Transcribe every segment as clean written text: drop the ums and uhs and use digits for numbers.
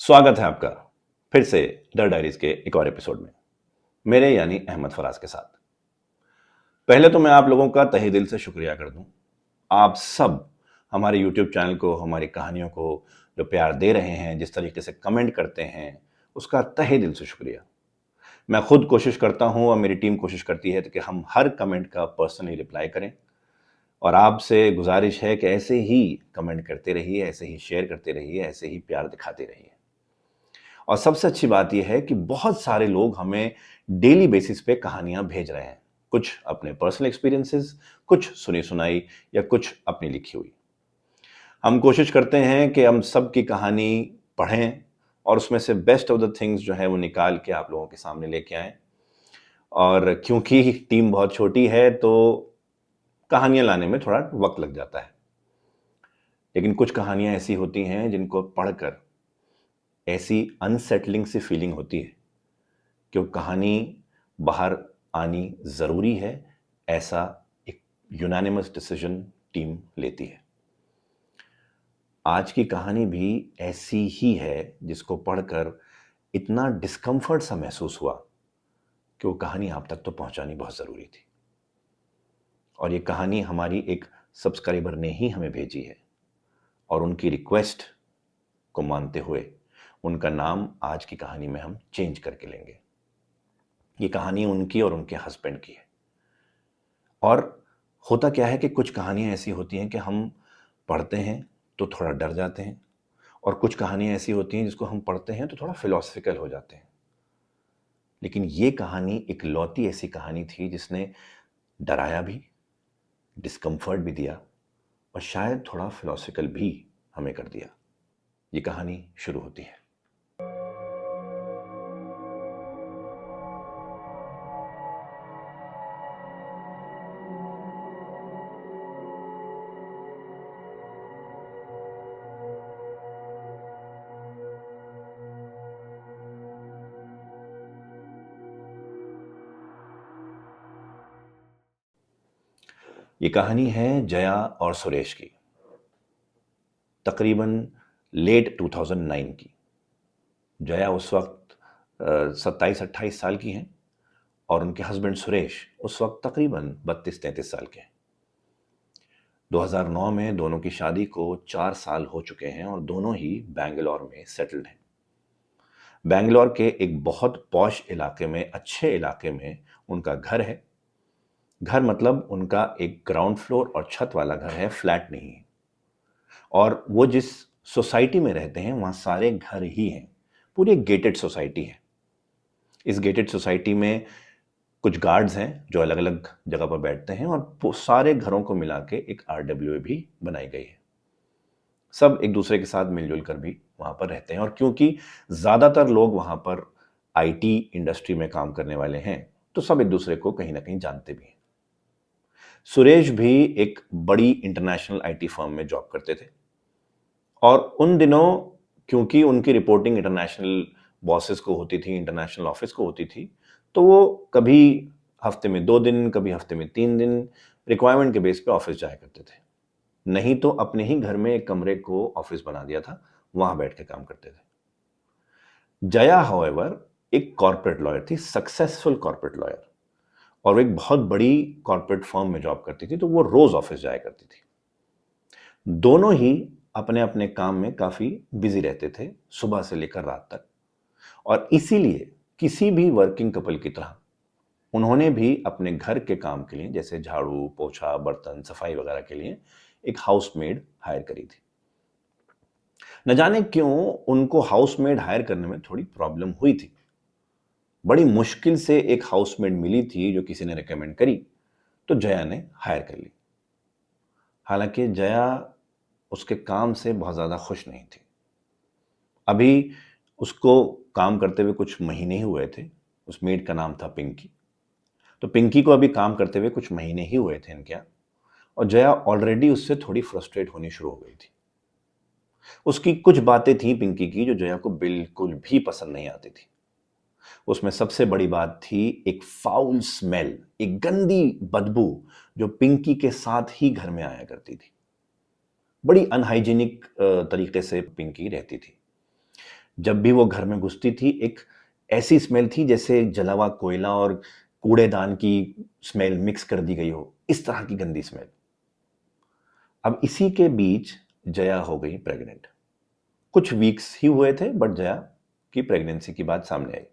स्वागत है आपका फिर से द डायरीज के एक और एपिसोड में, मेरे यानी अहमद फराज के साथ। पहले तो मैं आप लोगों का तहे दिल से शुक्रिया कर दूं। आप सब हमारे यूट्यूब चैनल को, हमारी कहानियों को जो प्यार दे रहे हैं, जिस तरीके से कमेंट करते हैं, उसका तहे दिल से शुक्रिया। मैं खुद कोशिश करता हूं और मेरी टीम कोशिश करती है कि हम हर कमेंट का पर्सनली रिप्लाई करें। और आपसे गुजारिश है कि ऐसे ही कमेंट करते रहिए, ऐसे ही शेयर करते रहिए, ऐसे ही प्यार दिखाते रहिए। और सबसे अच्छी बात यह है कि बहुत सारे लोग हमें डेली बेसिस पे कहानियां भेज रहे हैं। कुछ अपने पर्सनल एक्सपीरियंसेस, कुछ सुनी सुनाई, या कुछ अपनी लिखी हुई। हम कोशिश करते हैं कि हम सब की कहानी पढ़ें और उसमें से बेस्ट ऑफ द थिंग्स जो है वो निकाल के आप लोगों के सामने लेके आएं। और क्योंकि टीम बहुत छोटी है तो कहानियां लाने में थोड़ा वक्त लग जाता है, लेकिन कुछ कहानियां ऐसी होती हैं जिनको पढ़कर ऐसी अनसेटलिंग सी फीलिंग होती है कि वो कहानी बाहर आनी ज़रूरी है, ऐसा एक यूनानिमस डिसीजन टीम लेती है। आज की कहानी भी ऐसी ही है, जिसको पढ़कर इतना डिस्कम्फर्ट सा महसूस हुआ कि वो कहानी आप तक तो पहुंचानी बहुत ज़रूरी थी। और ये कहानी हमारी एक सब्सक्राइबर ने ही हमें भेजी है, और उनकी रिक्वेस्ट को मानते हुए उनका नाम आज की कहानी में हम चेंज करके लेंगे। ये कहानी उनकी और उनके हस्बैंड की है। और होता क्या है कि कुछ कहानियाँ ऐसी होती हैं कि हम पढ़ते हैं तो थोड़ा डर जाते हैं, और कुछ कहानियाँ ऐसी होती हैं जिसको हम पढ़ते हैं तो थोड़ा फिलोसफिकल हो जाते हैं। लेकिन ये कहानी एक लौती ऐसी कहानी थी जिसने डराया भी, डिस्कम्फर्ट भी दिया, और शायद थोड़ा फिलोसफिकल भी हमें कर दिया। ये कहानी शुरू होती है। ये कहानी है जया और सुरेश की, तकरीबन लेट 2009 की। जया उस वक्त 27-28 साल की हैं, और उनके हस्बैंड सुरेश उस वक्त तकरीबन 32-33 साल के हैं। 2009 में दोनों की शादी को 4 साल हो चुके हैं, और दोनों ही बैंगलोर में सेटल्ड हैं। बैंगलोर के एक बहुत पॉश इलाके में, अच्छे इलाके में उनका घर है। घर मतलब उनका एक ग्राउंड फ्लोर और छत वाला घर है, फ्लैट नहीं है। और वो जिस सोसाइटी में रहते हैं वहाँ सारे घर ही हैं, पूरी एक गेटेड सोसाइटी है। इस गेटेड सोसाइटी में कुछ गार्ड्स हैं जो अलग अलग जगह पर बैठते हैं, और सारे घरों को मिला के एक आरडब्ल्यूए भी बनाई गई है। सब एक दूसरे के साथ मिलजुल कर भी वहाँ पर रहते हैं, और क्योंकि ज़्यादातर लोग वहाँ पर आईटी इंडस्ट्री में काम करने वाले हैं तो सब एक दूसरे को कहीं ना कहीं जानते भी हैं। सुरेश भी एक बड़ी इंटरनेशनल आईटी फर्म में जॉब करते थे, और उन दिनों क्योंकि उनकी रिपोर्टिंग इंटरनेशनल बॉसेस को होती थी, इंटरनेशनल ऑफिस को होती थी, तो वो कभी हफ्ते में 2 दिन, कभी हफ्ते में 3 दिन रिक्वायरमेंट के बेस पे ऑफिस जाया करते थे। नहीं तो अपने ही घर में एक कमरे को ऑफिस बना दिया था, वहां बैठ के काम करते थे। जया हाउएवर एक कॉर्पोरेट लॉयर थी, सक्सेसफुल कॉर्पोरेट लॉयर, और वो एक बहुत बड़ी कॉर्पोरेट फर्म में जॉब करती थी, तो वो रोज ऑफिस जाया करती थी। दोनों ही अपने अपने काम में काफी बिजी रहते थे, सुबह से लेकर रात तक। और इसीलिए किसी भी वर्किंग कपल की तरह उन्होंने भी अपने घर के काम के लिए, जैसे झाड़ू पोछा, बर्तन सफाई वगैरह के लिए, एक हाउसमेड हायर करी थी। न जाने क्यों उनको हाउसमेड हायर करने में थोड़ी प्रॉब्लम हुई थी। बड़ी मुश्किल से एक हाउसमेड मिली थी जो किसी ने रिकमेंड करी, तो जया ने हायर कर ली। हालांकि जया उसके काम से बहुत ज़्यादा खुश नहीं थी। अभी उसको काम करते हुए कुछ महीने ही हुए थे। उस मेड का नाम था पिंकी। तो पिंकी को अभी काम करते हुए कुछ महीने ही हुए थे इनके यहाँ, और जया ऑलरेडी उससे थोड़ी फ्रस्ट्रेट होनी शुरू हो गई थी। उसकी कुछ बातें थी पिंकी की जो जया को बिल्कुल भी पसंद नहीं आती थी। उसमें सबसे बड़ी बात थी एक फाउल स्मेल, एक गंदी बदबू जो पिंकी के साथ ही घर में आया करती थी। बड़ी अनहाइजीनिक तरीके से पिंकी रहती थी। जब भी वो घर में घुसती थी, एक ऐसी स्मेल थी जैसे जला हुआ कोयला और कूड़ेदान की स्मेल मिक्स कर दी गई हो, इस तरह की गंदी स्मेल। अब इसी के बीच जया हो गई प्रेग्नेंट। कुछ वीक्स ही हुए थे, बट जया की प्रेगनेंसी की बात सामने आई।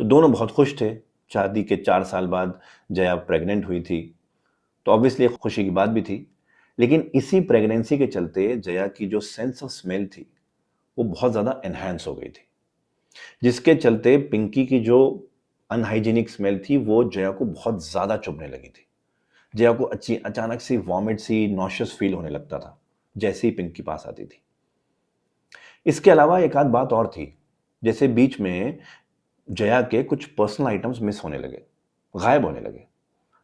तो दोनों बहुत खुश थे। शादी के 4 साल बाद जया प्रेग्नेंट हुई थी, तो ऑब्वियसली खुशी की बात भी थी। लेकिन इसी प्रेगनेंसी के चलते जया की जो सेंस ऑफ स्मेल थी वो बहुत ज़्यादा एनहांस हो गई थी, जिसके चलते पिंकी की जो अनहाइजीनिक स्मेल थी वो जया को बहुत ज़्यादा चुभने लगी थी। जया को अच्छी अचानक से वॉमिट सी नॉशियस फील होने लगता था जैसे ही पिंकी पास आती थी। इसके अलावा एक आध बात और थी, जैसे बीच में जया के कुछ पर्सनल आइटम्स मिस होने लगे, गायब होने लगे।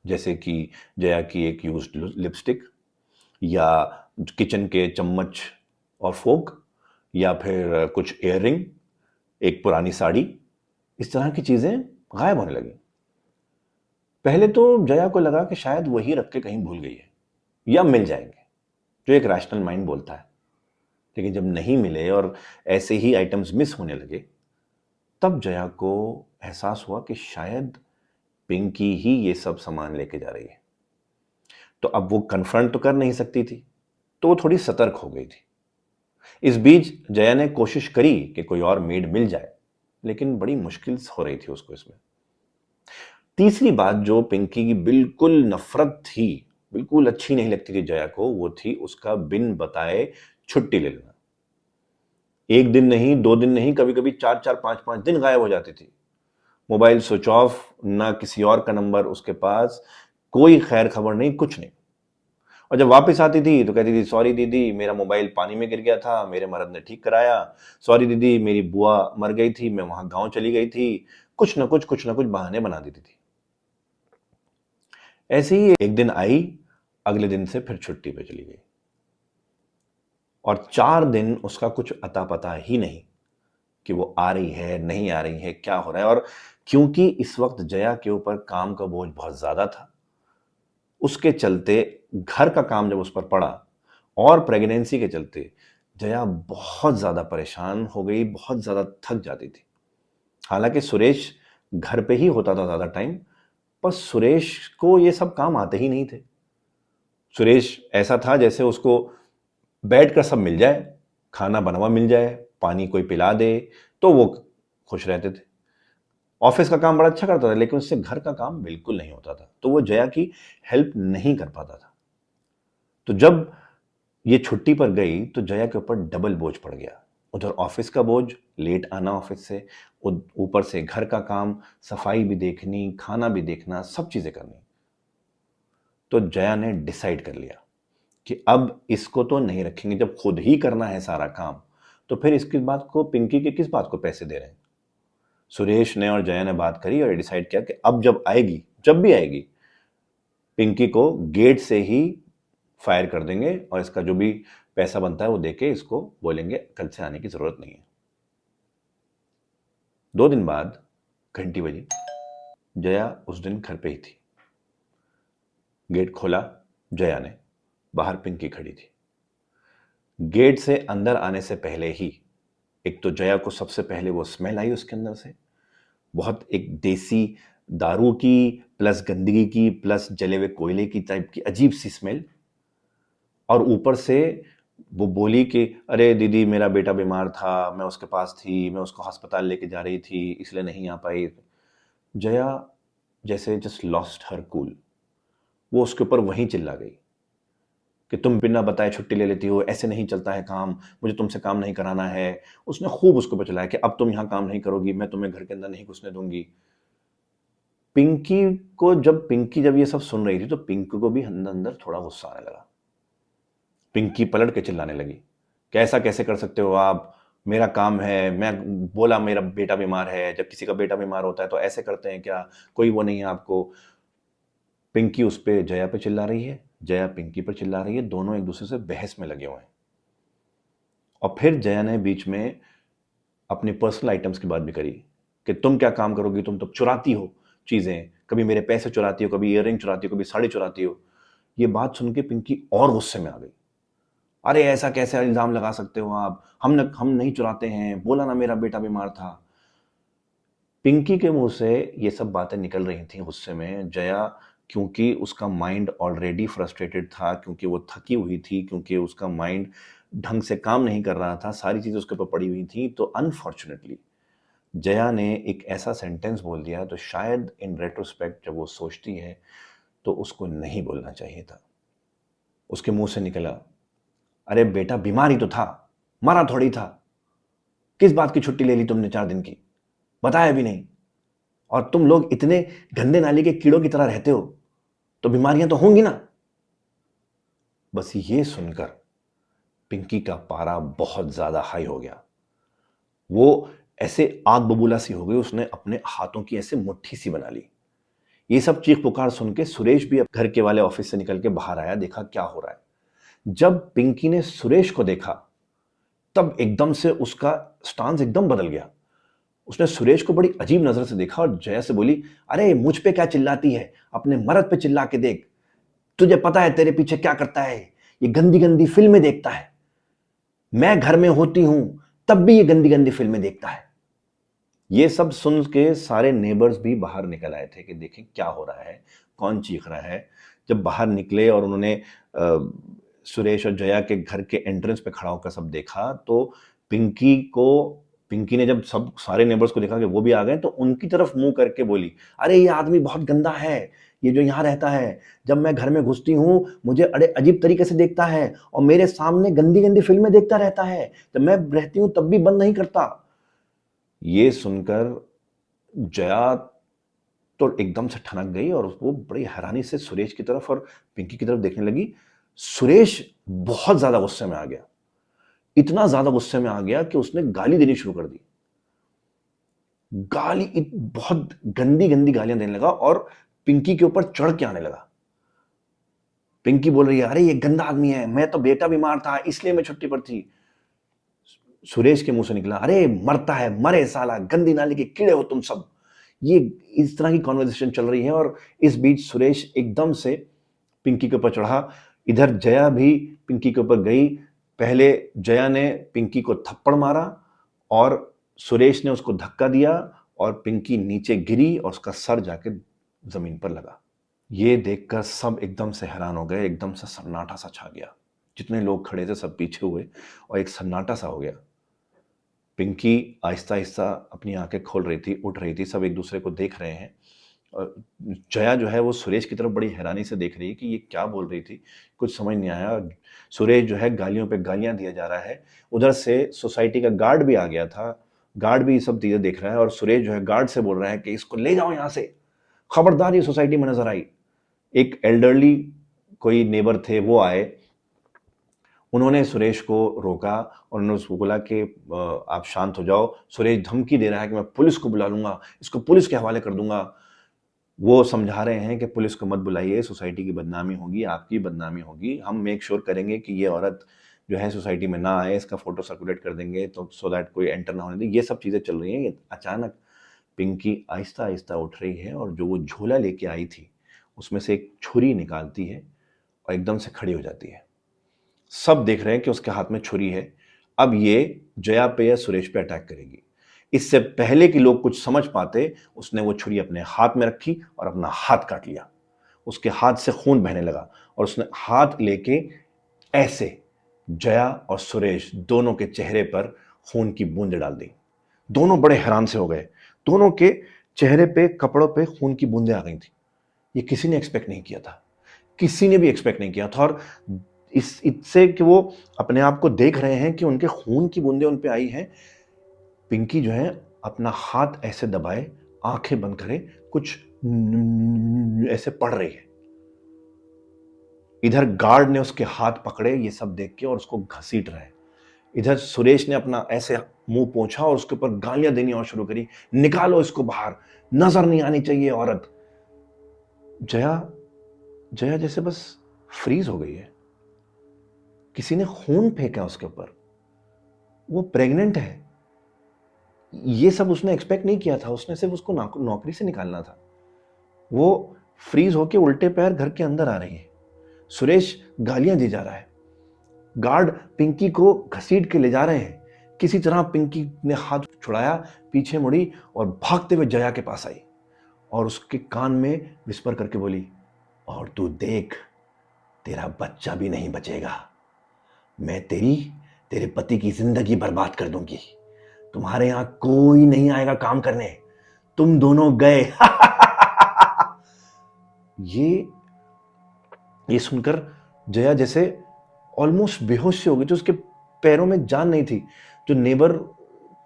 जैसे कि जया की एक यूज्ड लिपस्टिक, या किचन के चम्मच और फोक, या फिर कुछ इयररिंग, एक पुरानी साड़ी, इस तरह की चीजें गायब होने लगी। पहले तो जया को लगा कि शायद वही रख के कहीं भूल गई है या मिल जाएंगे, जो एक रैशनल माइंड बोलता है। लेकिन जब नहीं मिले और ऐसे ही आइटम्स मिस होने लगे, तब जया को एहसास हुआ कि शायद पिंकी ही ये सब सामान लेके जा रही है। तो अब वो कन्फ्रंट तो कर नहीं सकती थी, तो वो थोड़ी सतर्क हो गई थी। इस बीच जया ने कोशिश करी कि कोई और मेड मिल जाए, लेकिन बड़ी मुश्किल हो रही थी उसको इसमें। तीसरी बात जो पिंकी की बिल्कुल नफरत थी, बिल्कुल अच्छी नहीं लगती थी जया को, वो थी उसका बिन बताए छुट्टी ले लेना। एक दिन नहीं, 2 दिन नहीं, कभी कभी 4-4, 5-5 दिन गायब हो जाती थी। मोबाइल स्विच ऑफ, ना किसी और का नंबर उसके पास, कोई खैर खबर नहीं, कुछ नहीं। और जब वापस आती थी तो कहती थी, सॉरी दीदी, मेरा मोबाइल पानी में गिर गया था, मेरे मर्द ने ठीक कराया। सॉरी दीदी, मेरी बुआ मर गई थी, मैं वहां गांव चली गई थी। कुछ ना कुछ बहाने बना देती थी। ऐसे ही एक दिन आई, अगले दिन से फिर छुट्टी पे चली गई, और 4 दिन उसका कुछ अता पता ही नहीं कि वो आ रही है, नहीं आ रही है, क्या हो रहा है। और क्योंकि इस वक्त जया के ऊपर काम का बोझ बहुत ज्यादा था, उसके चलते घर का काम जब उस पर पड़ा, और प्रेगनेंसी के चलते जया बहुत ज्यादा परेशान हो गई, बहुत ज्यादा थक जाती थी। हालांकि सुरेश घर पे ही होता था ज्यादा टाइम, पर सुरेश को ये सब काम आते ही नहीं थे। सुरेश ऐसा था जैसे उसको बैठ कर सब मिल जाए, खाना बना हुआ मिल जाए, पानी कोई पिला दे, तो वो खुश रहते थे। ऑफिस का काम बड़ा अच्छा करता था, लेकिन उससे घर का काम बिल्कुल नहीं होता था, तो वो जया की हेल्प नहीं कर पाता था। तो जब ये छुट्टी पर गई तो जया के ऊपर डबल बोझ पड़ गया। उधर ऑफिस का बोझ, लेट आना ऑफिस से, ऊपर से घर का काम, सफाई भी देखनी, खाना भी देखना, सब चीजें करनी। तो जया ने डिसाइड कर लिया कि अब इसको तो नहीं रखेंगे, जब खुद ही करना है सारा काम, तो फिर इसकी बात को, पिंकी के किस बात को पैसे दे रहे हैं। सुरेश ने और जया ने बात करी और डिसाइड किया कि अब जब आएगी, जब भी आएगी, पिंकी को गेट से ही फायर कर देंगे, और इसका जो भी पैसा बनता है वो देके इसको बोलेंगे कल से आने की जरूरत नहीं है। 2 दिन बाद घंटी बजी, जया उस दिन घर पे ही थी। गेट खोला जया ने, बाहर पिंकी खड़ी थी। गेट से अंदर आने से पहले ही एक तो जया को सबसे पहले वो स्मेल आई उसके अंदर से, बहुत एक देसी दारू की प्लस गंदगी की प्लस जले हुए कोयले की टाइप की अजीब सी स्मेल। और ऊपर से वो बोली कि अरे दीदी, मेरा बेटा बीमार था, मैं उसके पास थी, मैं उसको अस्पताल लेके जा रही थी, इसलिए नहीं आ पाई। जया जैसे जस्ट लॉस्ट हर कूल। वो उसके ऊपर वहीं चिल्ला गई कि तुम बिना बताए छुट्टी ले लेती हो, ऐसे नहीं चलता है काम, मुझे तुमसे काम नहीं कराना है। उसने खूब उसको बचलाया कि अब तुम यहाँ काम नहीं करोगी, मैं तुम्हें घर के अंदर नहीं घुसने दूंगी। पिंकी जब ये सब सुन रही थी, तो पिंकी को भी अंदर अंदर थोड़ा गुस्सा आने लगा। पिंकी पलट के चिल्लाने लगी कि ऐसा कैसे कर सकते हो आप, मेरा काम है, मैं बोला मेरा बेटा बीमार है, जब किसी का बेटा बीमार होता है तो ऐसे करते हैं क्या, कोई वो नहीं है आपको। पिंकी उस पे जया पे चिल्ला रही है, जया पिंकी पर चिल्ला रही है, दोनों एक दूसरे से बहस में लगे हुए हैं। और फिर जया ने बीच में अपने पर्सनल आइटम्स की बात भी करी कि तुम क्या काम करोगी, तुम तो चुराती हो चीजें, कभी मेरे पैसे चुराती हो, कभी इयररिंग चुराती हो, कभी साड़ी चुराती हो। ये बात सुन के पिंकी और गुस्से में आ गई। अरे ऐसा कैसे इल्जाम लगा सकते हो आप, हम नहीं चुराते हैं, बोला ना मेरा बेटा बीमार था। पिंकी के मुंह से ये सब बातें निकल रही थी गुस्से में। जया, क्योंकि उसका माइंड ऑलरेडी फ्रस्ट्रेटेड था, क्योंकि वो थकी हुई थी, क्योंकि उसका माइंड ढंग से काम नहीं कर रहा था, सारी चीजें उसके ऊपर पड़ी हुई थी, तो अनफॉर्चुनेटली जया ने एक ऐसा सेंटेंस बोल दिया तो शायद इन रेट्रोस्पेक्ट जब वो सोचती है तो उसको नहीं बोलना चाहिए था। उसके मुंह से निकला, अरे बेटा बीमार ही तो था, मरा थोड़ी था, किस बात की छुट्टी ले ली तुमने 4 दिन की, बताया भी नहीं। और तुम लोग इतने गंदे नाली के कीड़ों की तरह रहते हो तो बीमारियां तो होंगी ना। बस ये सुनकर पिंकी का पारा बहुत ज्यादा हाई हो गया। वो ऐसे आग बबूला सी हो गई, उसने अपने हाथों की ऐसे मुट्ठी सी बना ली। ये सब चीख पुकार सुन के सुरेश भी अब घर के वाले ऑफिस से निकल के बाहर आया, देखा क्या हो रहा है। जब पिंकी ने सुरेश को देखा तब एकदम से उसका स्टांस एकदम बदल गया। उसने सुरेश को बड़ी अजीब नजर से देखा और जया से बोली, अरे मुझ पे क्या चिल्लाती है, अपने मर्द पे चिल्ला के देख, तुझे पता है तेरे पीछे क्या करता है, ये गंदी गंदी फिल्में देखता है, मैं घर में होती हूं तब भी ये गंदी गंदी फिल्में देखता है। ये सब सुन के सारे नेबर्स भी बाहर निकल आए थे कि देखें क्या हो रहा है, कौन चीख रहा है। जब बाहर निकले और उन्होंने सुरेश और जया के घर के एंट्रेंस पे खड़ा होकर सब देखा तो पिंकी ने जब सब सारे नेबर्स को देखा कि वो भी आ गए तो उनकी तरफ मुंह करके बोली, अरे ये आदमी बहुत गंदा है, ये जो यहाँ रहता है, जब मैं घर में घुसती हूँ मुझे अड़े अजीब तरीके से देखता है और मेरे सामने गंदी गंदी फिल्में देखता रहता है, जब मैं रहती हूँ तब भी बंद नहीं करता। ये सुनकर जया तो एकदम से ठनक गई और वो बड़ी हैरानी से सुरेश की तरफ और पिंकी की तरफ देखने लगी। सुरेश बहुत ज्यादा गुस्से में आ गया, इतना ज्यादा गुस्से में आ गया कि उसने गाली देनी शुरू कर दी। बहुत गंदी गंदी गालियां देने लगा और पिंकी के ऊपर चढ़ के आने लगा। पिंकी बोल रही है, अरे ये गंदा आदमी है, मैं तो बेटा बीमार था इसलिए मैं छुट्टी पर थी। सुरेश के मुंह से निकला, अरे मरता है, मरे साला, गंदी नाली के कीड़े हो तुम सब। ये इस तरह की कॉन्वर्सेशन चल रही है और इस बीच सुरेश एकदम से पिंकी के ऊपर चढ़ा। इधर जया भी पिंकी के ऊपर गई। पहले जया ने पिंकी को थप्पड़ मारा और सुरेश ने उसको धक्का दिया और पिंकी नीचे गिरी और उसका सर जाके जमीन पर लगा। ये देखकर सब एकदम से हैरान हो गए, एकदम से सन्नाटा सा छा गया। जितने लोग खड़े थे सब पीछे हुए और एक सन्नाटा सा हो गया। पिंकी आहिस्ता आहिस्ता अपनी आंखें खोल रही थी, उठ रही थी, सब एक दूसरे को देख रहे हैं। और जया जो है वो सुरेश की तरफ बड़ी हैरानी से देख रही है कि ये क्या बोल रही थी, कुछ समझ नहीं आया। सुरेश जो है गालियों पे गालियां दिया जा रहा है। उधर से सोसाइटी का गार्ड भी आ गया था, गार्ड भी ये सब चीजें देख रहा है और सुरेश जो है गार्ड से बोल रहा है कि इसको ले जाओ यहाँ से, खबरदार ये सोसाइटी में नजर आई। एक एल्डरली कोई नेबर थे, वो आए, उन्होंने सुरेश को रोका और उन्होंने उसको बोला कि आप शांत हो जाओ, सुरेश धमकी दे रहा है कि मैं पुलिस को बुला लूंगा, इसको पुलिस के हवाले कर दूंगा। वो समझा रहे हैं कि पुलिस को मत बुलाइए, सोसाइटी की बदनामी होगी, आपकी बदनामी होगी, हम मेक श्योर करेंगे कि ये औरत जो है सोसाइटी में ना आए, इसका फोटो सर्कुलेट कर देंगे तो सो दैट कोई एंटर ना होने दे। ये सब चीज़ें चल रही हैं। अचानक पिंकी आहिस्ता आहिस्ता उठ रही है और जो वो झोला लेके आई थी उसमें से एक छुरी निकालती है और एकदम से खड़ी हो जाती है। सब देख रहे हैं कि उसके हाथ में छुरी है, अब ये जया पे या सुरेश पे अटैक करेगी। इससे पहले कि लोग कुछ समझ पाते उसने वो छुरी अपने हाथ में रखी और अपना हाथ काट लिया। उसके हाथ से खून बहने लगा और उसने हाथ लेके ऐसे जया और सुरेश दोनों के चेहरे पर खून की बूंदें डाल दी। दोनों बड़े हैरान से हो गए, दोनों के चेहरे पे कपड़ों पे खून की बूंदें आ गई थी। ये किसी ने एक्सपेक्ट नहीं किया था, किसी ने भी एक्सपेक्ट नहीं किया था। और इससे कि वो अपने आप को देख रहे हैं कि उनके खून की बूंदें उन पे आई हैं, पिंकी जो है अपना हाथ ऐसे दबाए, आंखें बंद करे, कुछ ऐसे पढ़ रही है। इधर गार्ड ने उसके हाथ पकड़े ये सब देख के और उसको घसीट रहे हैं। इधर सुरेश ने अपना ऐसे मुंह पोंछा और उसके ऊपर गालियां देनी और शुरू करी, निकालो इसको बाहर, नजर नहीं आनी चाहिए औरत। जया जया जैसे बस फ्रीज हो गई है, किसी ने खून फेंका उसके ऊपर, वो प्रेग्नेंट है। ये सब उसने एक्सपेक्ट नहीं किया था, उसने सिर्फ उसको नौकरी से निकालना था। वो फ्रीज होके उल्टे पैर घर के अंदर आ रही है, सुरेश गालियां दी जा रहा है। गार्ड पिंकी को घसीट के ले जा रहे हैं। किसी तरह पिंकी ने हाथ छुड़ाया, पीछे मुड़ी और भागते हुए जया के पास आई और उसके कान में विस्पर करके बोली, और तू देख, तेरा बच्चा भी नहीं बचेगा। मैं तेरे पति की जिंदगी बर्बाद कर दूंगी। तुम्हारे यहां कोई नहीं आएगा काम करने। तुम दोनों गए। ये सुनकर जया जैसे ऑलमोस्ट बेहोश से हो गई थी। उसके पैरों में जान नहीं थी। जो नेबर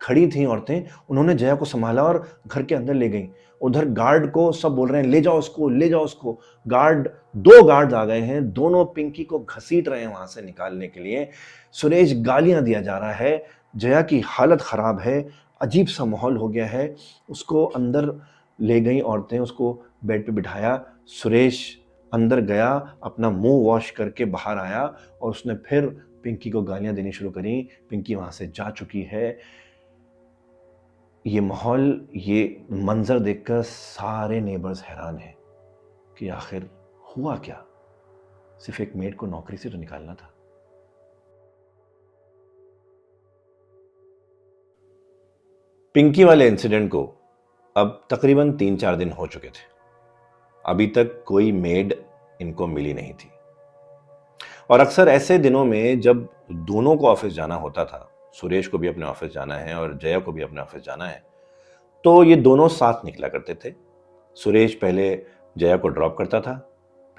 खड़ी थी औरतें, उन्होंने जया को संभाला और घर के अंदर ले गई। उधर गार्ड को सब बोल रहे हैं, ले जाओ उसको, ले जाओ उसको। दो गार्ड आ गए हैं, दोनों पिंकी को घसीट रहे हैं वहां से निकालने के लिए। सुरेश गालियां दिया जा रहा है। जया की हालत खराब है, अजीब सा माहौल हो गया है। उसको अंदर ले गई औरतें, उसको बेड पे बिठाया। सुरेश अंदर गया, अपना मुंह वॉश करके बाहर आया और उसने फिर पिंकी को गालियां देनी शुरू करी। पिंकी वहां से जा चुकी है। ये माहौल, ये मंजर देखकर सारे नेबर्स हैरान हैं कि आखिर हुआ क्या। सिर्फ एक मेड को नौकरी से तो निकालना था। पिंकी वाले इंसिडेंट को अब तकरीबन 3-4 दिन हो चुके थे। अभी तक कोई मेड इनको मिली नहीं थी। और अक्सर ऐसे दिनों में जब दोनों को ऑफिस जाना होता था, सुरेश को भी अपने ऑफिस जाना है और जया को भी अपने ऑफिस जाना है, तो ये दोनों साथ निकला करते थे। सुरेश पहले जया को ड्रॉप करता था,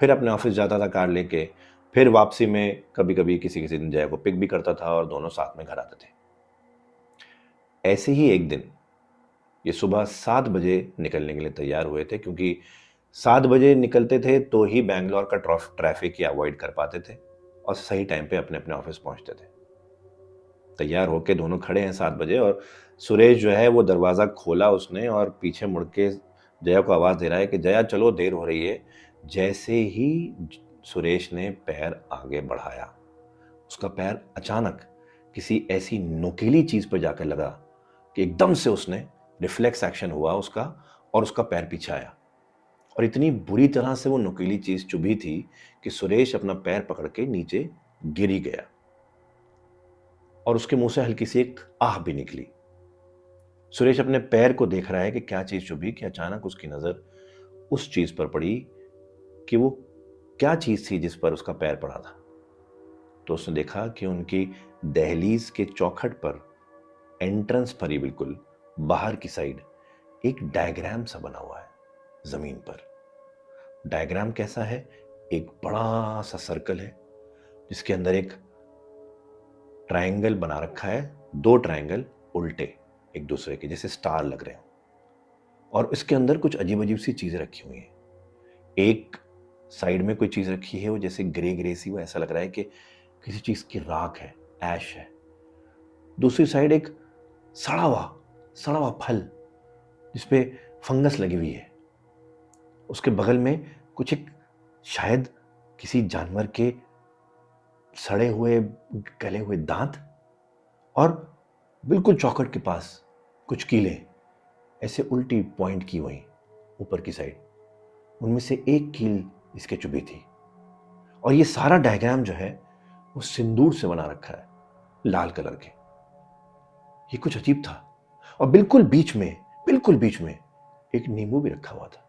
फिर अपने ऑफिस जाता था कार लेके, फिर वापसी में कभी कभी किसी किसी दिन जया को पिक भी करता था और दोनों साथ में घर आते थे। ऐसे ही एक दिन ये सुबह 7 बजे निकलने के लिए तैयार हुए थे, क्योंकि 7 बजे निकलते थे तो ही बैंगलोर का ट्रैफिक ही अवॉइड कर पाते थे और सही टाइम पे अपने अपने ऑफिस पहुंचते थे। तैयार होके दोनों खड़े हैं 7 बजे और सुरेश जो है वो दरवाज़ा खोला उसने और पीछे मुड़ के जया को आवाज़ दे रहा है कि जया चलो, देर हो रही है। जैसे ही सुरेश ने पैर आगे बढ़ाया, उसका पैर अचानक किसी ऐसी नुकीली चीज़ पर जाकर लगा कि एकदम से उसने रिफ्लेक्स एक्शन हुआ उसका और उसका पैर पीछे आया। और इतनी बुरी तरह से वो नुकीली चीज़ चुभी थी कि सुरेश अपना पैर पकड़ के नीचे गिर ही गया और उसके मुंह से हल्की सी एक आह भी निकली। सुरेश अपने पैर को देख रहा है कि क्या चीज़ चुभी कि अचानक उसकी नज़र उस चीज़ पर पड़ी कि वो क्या चीज़ थी जिस पर उसका पैर पड़ा था। तो उसने देखा कि उनकी दहलीज के चौखट पर, एंट्रेंस पर ही बिल्कुल बाहर की साइड, एक डायग्राम सा बना हुआ है जमीन पर। डायग्राम कैसा है? एक बड़ा सा सर्कल है जिसके अंदर एक ट्रायंगल बना रखा है, 2 ट्रायंगल उल्टे एक दूसरे के जैसे स्टार लग रहे हैं, और इसके अंदर कुछ अजीब अजीब सी चीजें रखी हुई हैं। एक साइड में कोई चीज रखी है वो जैसे ग्रे ग्रे सी, वो ऐसा लग रहा है कि किसी चीज की राख है, ऐश है। दूसरी साइड एक सड़ा हुआ फल जिसपे फंगस लगी हुई है। उसके बगल में कुछ एक शायद किसी जानवर के सड़े हुए गले हुए दांत, और बिल्कुल चौखट के पास कुछ कीले ऐसे उल्टी पॉइंट की हुई ऊपर की साइड। उनमें से एक कील इसके चुभी थी। और ये सारा डायग्राम जो है वो सिंदूर से बना रखा है, लाल कलर के। ये कुछ अजीब था। और बिल्कुल बीच में एक नींबू भी रखा हुआ था।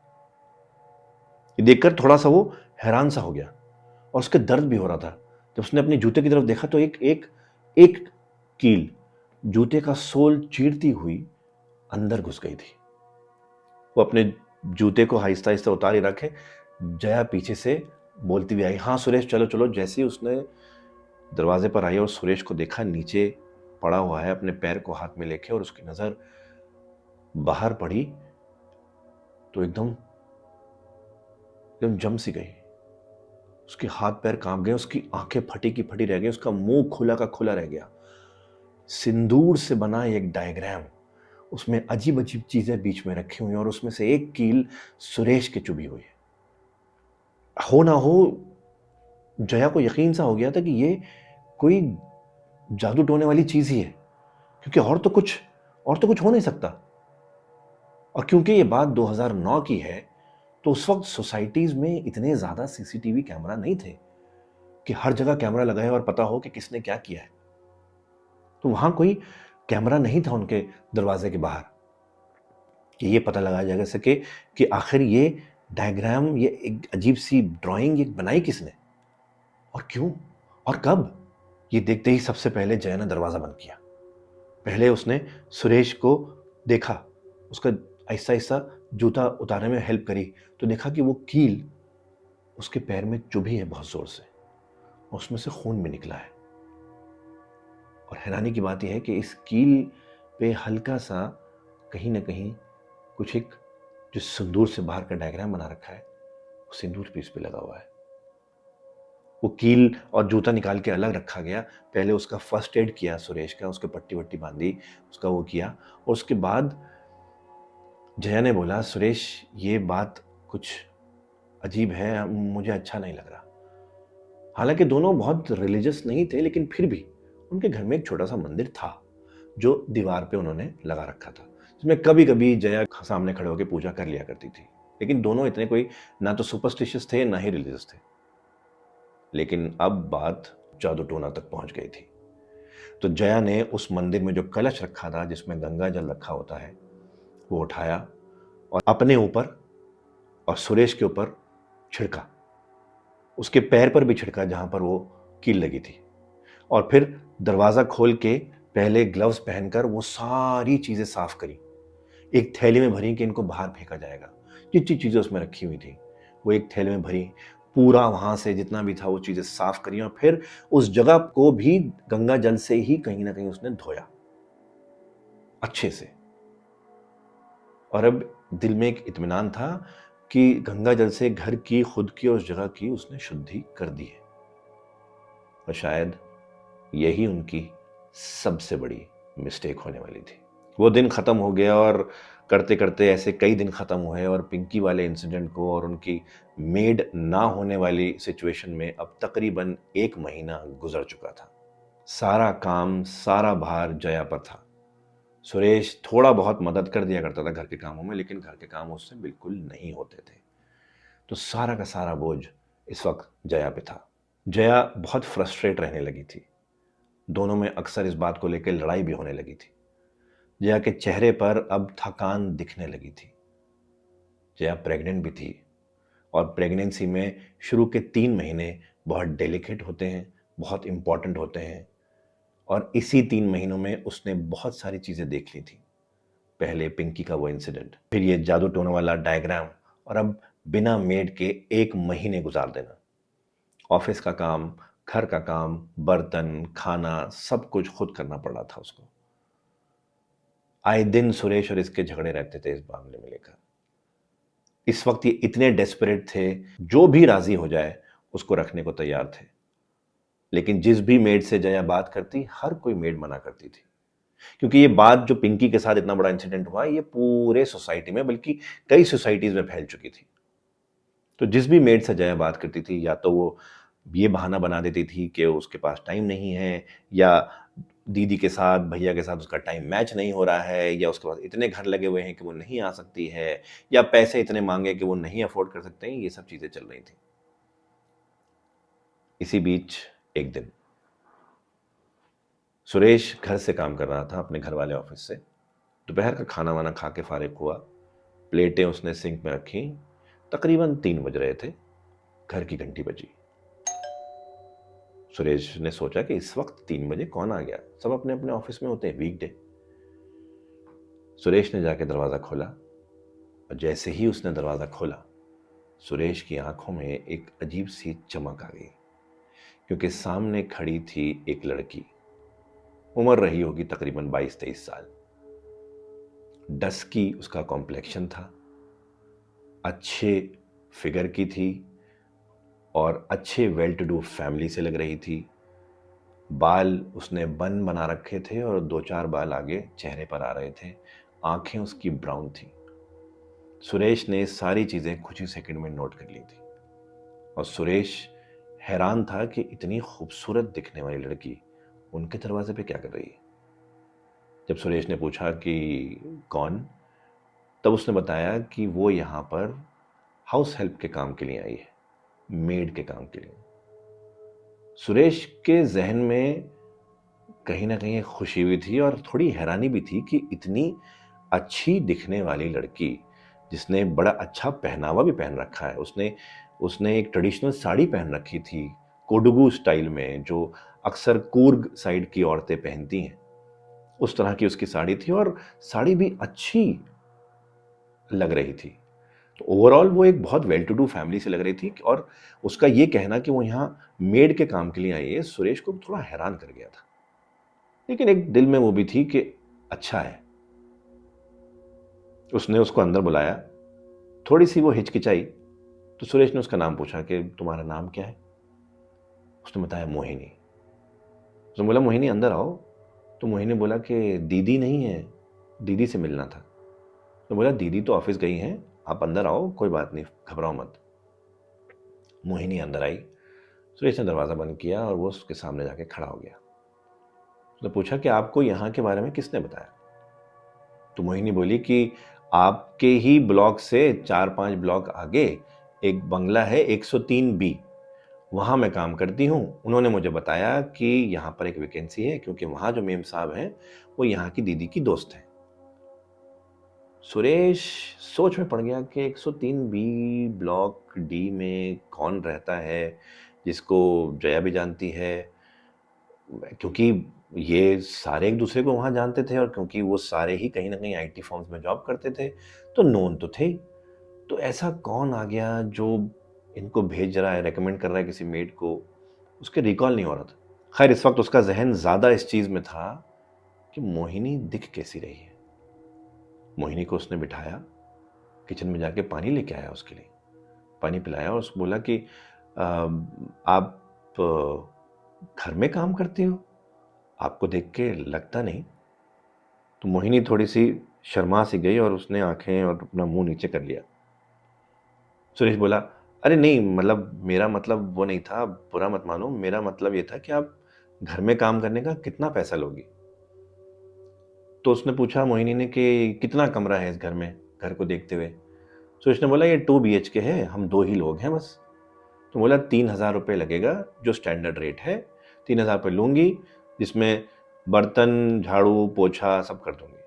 ये देखकर थोड़ा सा वो हैरान सा हो गया और उसके दर्द भी हो रहा था। जब उसने अपने जूते की तरफ देखा तो एक कील जूते का सोल चीरती हुई अंदर घुस गई थी। वो अपने जूते को आहिस्ता आहिस्ता उतार ही रखे, जया पीछे से बोलती हुई आई, हाँ सुरेश चलो चलो। जैसे ही उसने दरवाजे पर आई और सुरेश को देखा नीचे पड़ा हुआ है अपने पैर को हाथ में लेके, और उसकी नजर बाहर पड़ी तो एकदम जम सी गई। उसके हाथ पैर कांप गए, उसकी आंखें फटी की फटी रह गई, उसका मुंह खुला का खुला रह गया। सिंदूर से बना एक डायग्राम, उसमें अजीब अजीब चीजें बीच में रखी हुई और उसमें से एक कील सुरेश के चुभी हुई है। हो ना हो जया को यकीन सा हो गया था कि ये कोई जादू टोने वाली चीज ही है, क्योंकि और तो कुछ हो नहीं सकता। और क्योंकि ये बात 2009 की है तो उस वक्त सोसाइटीज में इतने ज्यादा सीसीटीवी कैमरा नहीं थे। कि हर जगह कैमरा लगा है और पता हो कि किसने क्या किया है। तो वहां कोई कैमरा नहीं था उनके दरवाजे के बाहर कि ये पता लगाया जा सके कि आखिर ये डायग्राम, ये एक अजीब सी ड्राइंग ये बनाई किसने और क्यों और कब। ये देखते ही सबसे पहले जया ने दरवाजा बंद किया। पहले उसने सुरेश को देखा, उसका आहिस्ता आहिस्ता जूता उतारने में हेल्प करी तो देखा कि वो कील उसके पैर में चुभी है बहुत जोर से, उसमें से खून भी निकला है। और हैरानी की बात यह है कि इस कील पे हल्का सा कहीं ना कहीं कुछ एक जो सिंदूर से बाहर का डायग्राम बना रखा है, वो सिंदूर भी इस पे लगा हुआ है। वो कील और जूता निकाल के अलग रखा गया। पहले उसका फर्स्ट एड किया सुरेश का, उसके पट्टी वट्टी बांधी, उसका वो किया। और उसके बाद जया ने बोला, सुरेश ये बात कुछ अजीब है, मुझे अच्छा नहीं लग रहा। हालांकि दोनों बहुत रिलीजियस नहीं थे, लेकिन फिर भी उनके घर में एक छोटा सा मंदिर था जो दीवार पे उन्होंने लगा रखा था, जिसमें कभी कभी जया सामने खड़े होकर पूजा कर लिया करती थी। लेकिन दोनों इतने कोई ना तो सुपरस्टिशियस थे ना ही रिलीजियस थे। लेकिन अब बात जादू टोना तक पहुंच गई थी। तो जया ने उस मंदिर में जो कलश रखा था जिसमें गंगा जल रखा होता है, वो उठाया और अपने ऊपर और सुरेश के ऊपर छिड़का। उसके पैर पर भी छिड़का जहां पर वो कील लगी थी। और फिर दरवाजा खोल के पहले ग्लव्स पहनकर वो सारी चीजें साफ करी, एक थैली में भरी कि इनको बाहर फेंका जाएगा। जितनी चीजें उसमें रखी हुई थी वो एक थैले में भरी, पूरा वहां से जितना भी था वो चीजें साफ करी और फिर उस जगह को भी गंगा जल से ही कहीं ना कहीं उसने धोया अच्छे से। और अब दिल में एक इत्मीनान था कि गंगा जल से घर की, खुद की और उस जगह की उसने शुद्धि कर दी है। और शायद यही उनकी सबसे बड़ी मिस्टेक होने वाली थी। वो दिन खत्म हो गया और करते करते ऐसे कई दिन खत्म हुए और पिंकी वाले इंसिडेंट को और उनकी मेड ना होने वाली सिचुएशन में अब तकरीबन 1 महीना गुजर चुका था। सारा काम, सारा भार जया पर था। सुरेश थोड़ा बहुत मदद कर दिया करता था घर के कामों में, लेकिन घर के काम उससे बिल्कुल नहीं होते थे। तो सारा का सारा बोझ इस वक्त जया पे था। जया बहुत फ्रस्ट्रेट रहने लगी थी। दोनों में अक्सर इस बात को लेकर लड़ाई भी होने लगी थी। जया के चेहरे पर अब थकान दिखने लगी थी। जया प्रेग्नेंट भी थी और प्रेगनेंसी में शुरू के 3 महीने बहुत डेलिकेट होते हैं, बहुत इंपॉर्टेंट होते हैं। और इसी 3 महीनों में उसने बहुत सारी चीज़ें देख ली थी। पहले पिंकी का वो इंसिडेंट, फिर ये जादू टोना वाला डायग्राम, और अब बिना मेड के 1 महीने गुजार देना। ऑफिस का काम, घर का काम, बर्तन, खाना, सब कुछ खुद करना पड़ रहा था उसको। आए दिन सुरेश और इसके झगड़े रहते थे इस मामले में लेकर। इस वक्त ये इतने डेस्परेट थे, जो भी राजी हो जाए उसको रखने को तैयार थे। लेकिन जिस भी मेड से जया बात करती, हर कोई मेड मना करती थी। क्योंकि ये बात जो पिंकी के साथ इतना बड़ा इंसिडेंट हुआ, ये पूरे सोसाइटी में, बल्कि कई सोसाइटीज में फैल चुकी थी। तो जिस भी मेड से जया बात करती थी, या तो वो ये बहाना बना देती थी कि उसके पास टाइम नहीं है, या दीदी के साथ, भैया के साथ उसका टाइम मैच नहीं हो रहा है, या उसके पास इतने घर लगे हुए हैं कि वो नहीं आ सकती है, या पैसे इतने मांगे कि वो नहीं अफोर्ड कर सकते हैं। ये सब चीज़ें चल रही थी। इसी बीच एक दिन सुरेश घर से काम कर रहा था, अपने घर वाले ऑफिस से। दोपहर का खाना वाना खा के फारिग हुआ, प्लेटें उसने सिंक में रखी। तकरीबन 3 बज रहे थे। घर की घंटी बजी। सुरेश ने सोचा कि इस वक्त 3 बजे कौन आ गया, सब अपने अपने ऑफिस में होते हैं, वीकडे। सुरेश ने जाके दरवाजा खोला और जैसे ही उसने दरवाजा खोला, सुरेश की आंखों में एक अजीब सी चमक आ गई, क्योंकि सामने खड़ी थी एक लड़की। उम्र रही होगी तकरीबन 22-23 साल। डस्की उसका कॉम्प्लेक्शन था, अच्छे फिगर की थी और अच्छे वेल टू डू फैमिली से लग रही थी। बाल उसने बन बना रखे थे और 2-4 बाल आगे चेहरे पर आ रहे थे। आंखें उसकी ब्राउन थी। सुरेश ने सारी चीज़ें कुछ ही सेकंड में नोट कर ली थी और सुरेश हैरान था कि इतनी खूबसूरत दिखने वाली लड़की उनके दरवाजे पे क्या कर रही है। जब सुरेश ने पूछा कि कौन, तब उसने बताया कि वो यहाँ पर हाउस हेल्प के काम के लिए आई है, मेड के काम के लिए। सुरेश के जहन में कहीं ना कहीं एक खुशी भी थी और थोड़ी हैरानी भी थी कि इतनी अच्छी दिखने वाली लड़की, जिसने बड़ा अच्छा पहनावा भी पहन रखा है, उसने उसने एक ट्रेडिशनल साड़ी पहन रखी थी कोडुगु स्टाइल में, जो अक्सर कूर्ग साइड की औरतें पहनती हैं, उस तरह की उसकी साड़ी थी और साड़ी भी अच्छी लग रही थी। तो ओवरऑल वो एक बहुत वेल टू डू फैमिली से लग रही थी और उसका ये कहना कि वो यहाँ मेड के काम के लिए आई है, सुरेश को थोड़ा हैरान कर गया था। लेकिन एक दिल में वो भी थी कि अच्छा है। उसने उसको अंदर बुलाया, थोड़ी सी वो हिचकिचाई तो सुरेश ने उसका नाम पूछा कि तुम्हारा नाम क्या है। उसने बताया मोहिनी। उसने बोला मोहिनी अंदर आओ। तो मोहिनी बोला कि दीदी नहीं है, दीदी से मिलना था। तो बोला दीदी तो ऑफिस गई हैं, आप अंदर आओ, कोई बात नहीं, घबराओ मत। मोहिनी अंदर आई। सुरेश ने दरवाज़ा बंद किया और वो उसके सामने जाके खड़ा हो गया। उसने पूछा कि आपको यहाँ के बारे में किसने बताया। तो मोहिनी बोली कि आपके ही ब्लॉक से 4-5 ब्लॉक आगे एक बंगला है 103B, वहाँ मैं काम करती हूँ। उन्होंने मुझे बताया कि यहाँ पर एक वैकेंसी है, क्योंकि वहाँ जो मेम साहब हैं वो यहाँ की दीदी की दोस्त हैं। सुरेश सोच में पड़ गया कि 103B ब्लॉक डी में कौन रहता है जिसको जया भी जानती है, क्योंकि ये सारे एक दूसरे को वहाँ जानते थे और क्योंकि वो सारे ही कहीं ना कहीं आईटी फर्म्स में जॉब करते थे तो नोन तो थे। तो ऐसा कौन आ गया जो इनको भेज रहा है, रेकमेंड कर रहा है किसी मेड को, उसके रिकॉल नहीं हो रहा था। खैर इस वक्त उसका जहन ज़्यादा इस चीज़ में था कि मोहिनी दिख कैसी रही है। मोहिनी को उसने बिठाया, किचन में जाके पानी लेके आया, उसके लिए पानी पिलाया और उसको बोला कि आप घर में काम करती हो, आपको देख के लगता नहीं। तो मोहिनी थोड़ी सी शर्मा सी गई और उसने आंखें और अपना मुंह नीचे कर लिया। सुरेश बोला अरे नहीं, मतलब मेरा मतलब वो नहीं था, बुरा मत मानो, मेरा मतलब ये था कि आप घर में काम करने का कितना पैसा लोगी। तो उसने पूछा मोहिनी ने कि कितना कमरा है इस घर में, घर को देखते हुए। सुरेश ने बोला ये 2 BHK है, हम 2 ही लोग हैं बस। तो बोला 3,000 रुपये लगेगा, जो स्टैंडर्ड रेट है, 3,000 रुपये लूंगी, जिसमें बर्तन झाड़ू पोछा सब कर दूंगी।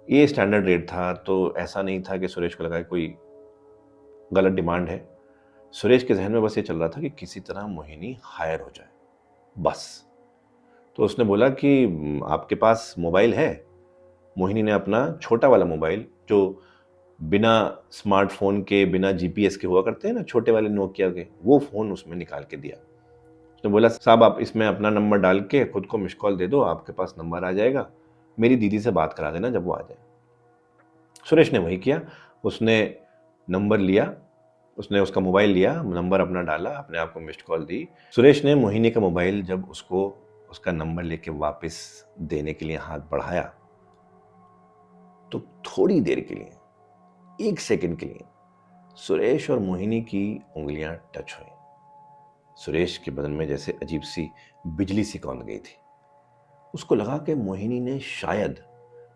ये स्टैंडर्ड रेट था, तो ऐसा नहीं था कि सुरेश को लगा कोई गलत डिमांड है। सुरेश के जहन में बस ये चल रहा था कि किसी तरह मोहिनी हायर हो जाए, बस। तो उसने बोला कि आपके पास मोबाइल है। मोहिनी ने अपना छोटा वाला मोबाइल, जो बिना स्मार्टफोन के, बिना GPS के हुआ करते हैं ना, छोटे वाले नोकिया के, वो फ़ोन उसमें निकाल के दिया। उसने बोला साहब आप इसमें अपना नंबर डाल के खुद को मिस कॉल दे दो, आपके पास नंबर आ जाएगा, मेरी दीदी से बात करा देना जब वो आ जाए। सुरेश ने वही किया, उसने नंबर लिया, उसने उसका मोबाइल लिया, नंबर अपना डाला, अपने आप को मिस्ड कॉल दी। सुरेश ने मोहिनी का मोबाइल जब उसको उसका नंबर लेके वापस देने के लिए हाथ बढ़ाया तो थोड़ी देर के लिए, 1 सेकंड के लिए, सुरेश और मोहिनी की उंगलियां टच हुई। सुरेश के बदन में जैसे अजीब सी बिजली सी कौंध गई थी। उसको लगा कि मोहिनी ने शायद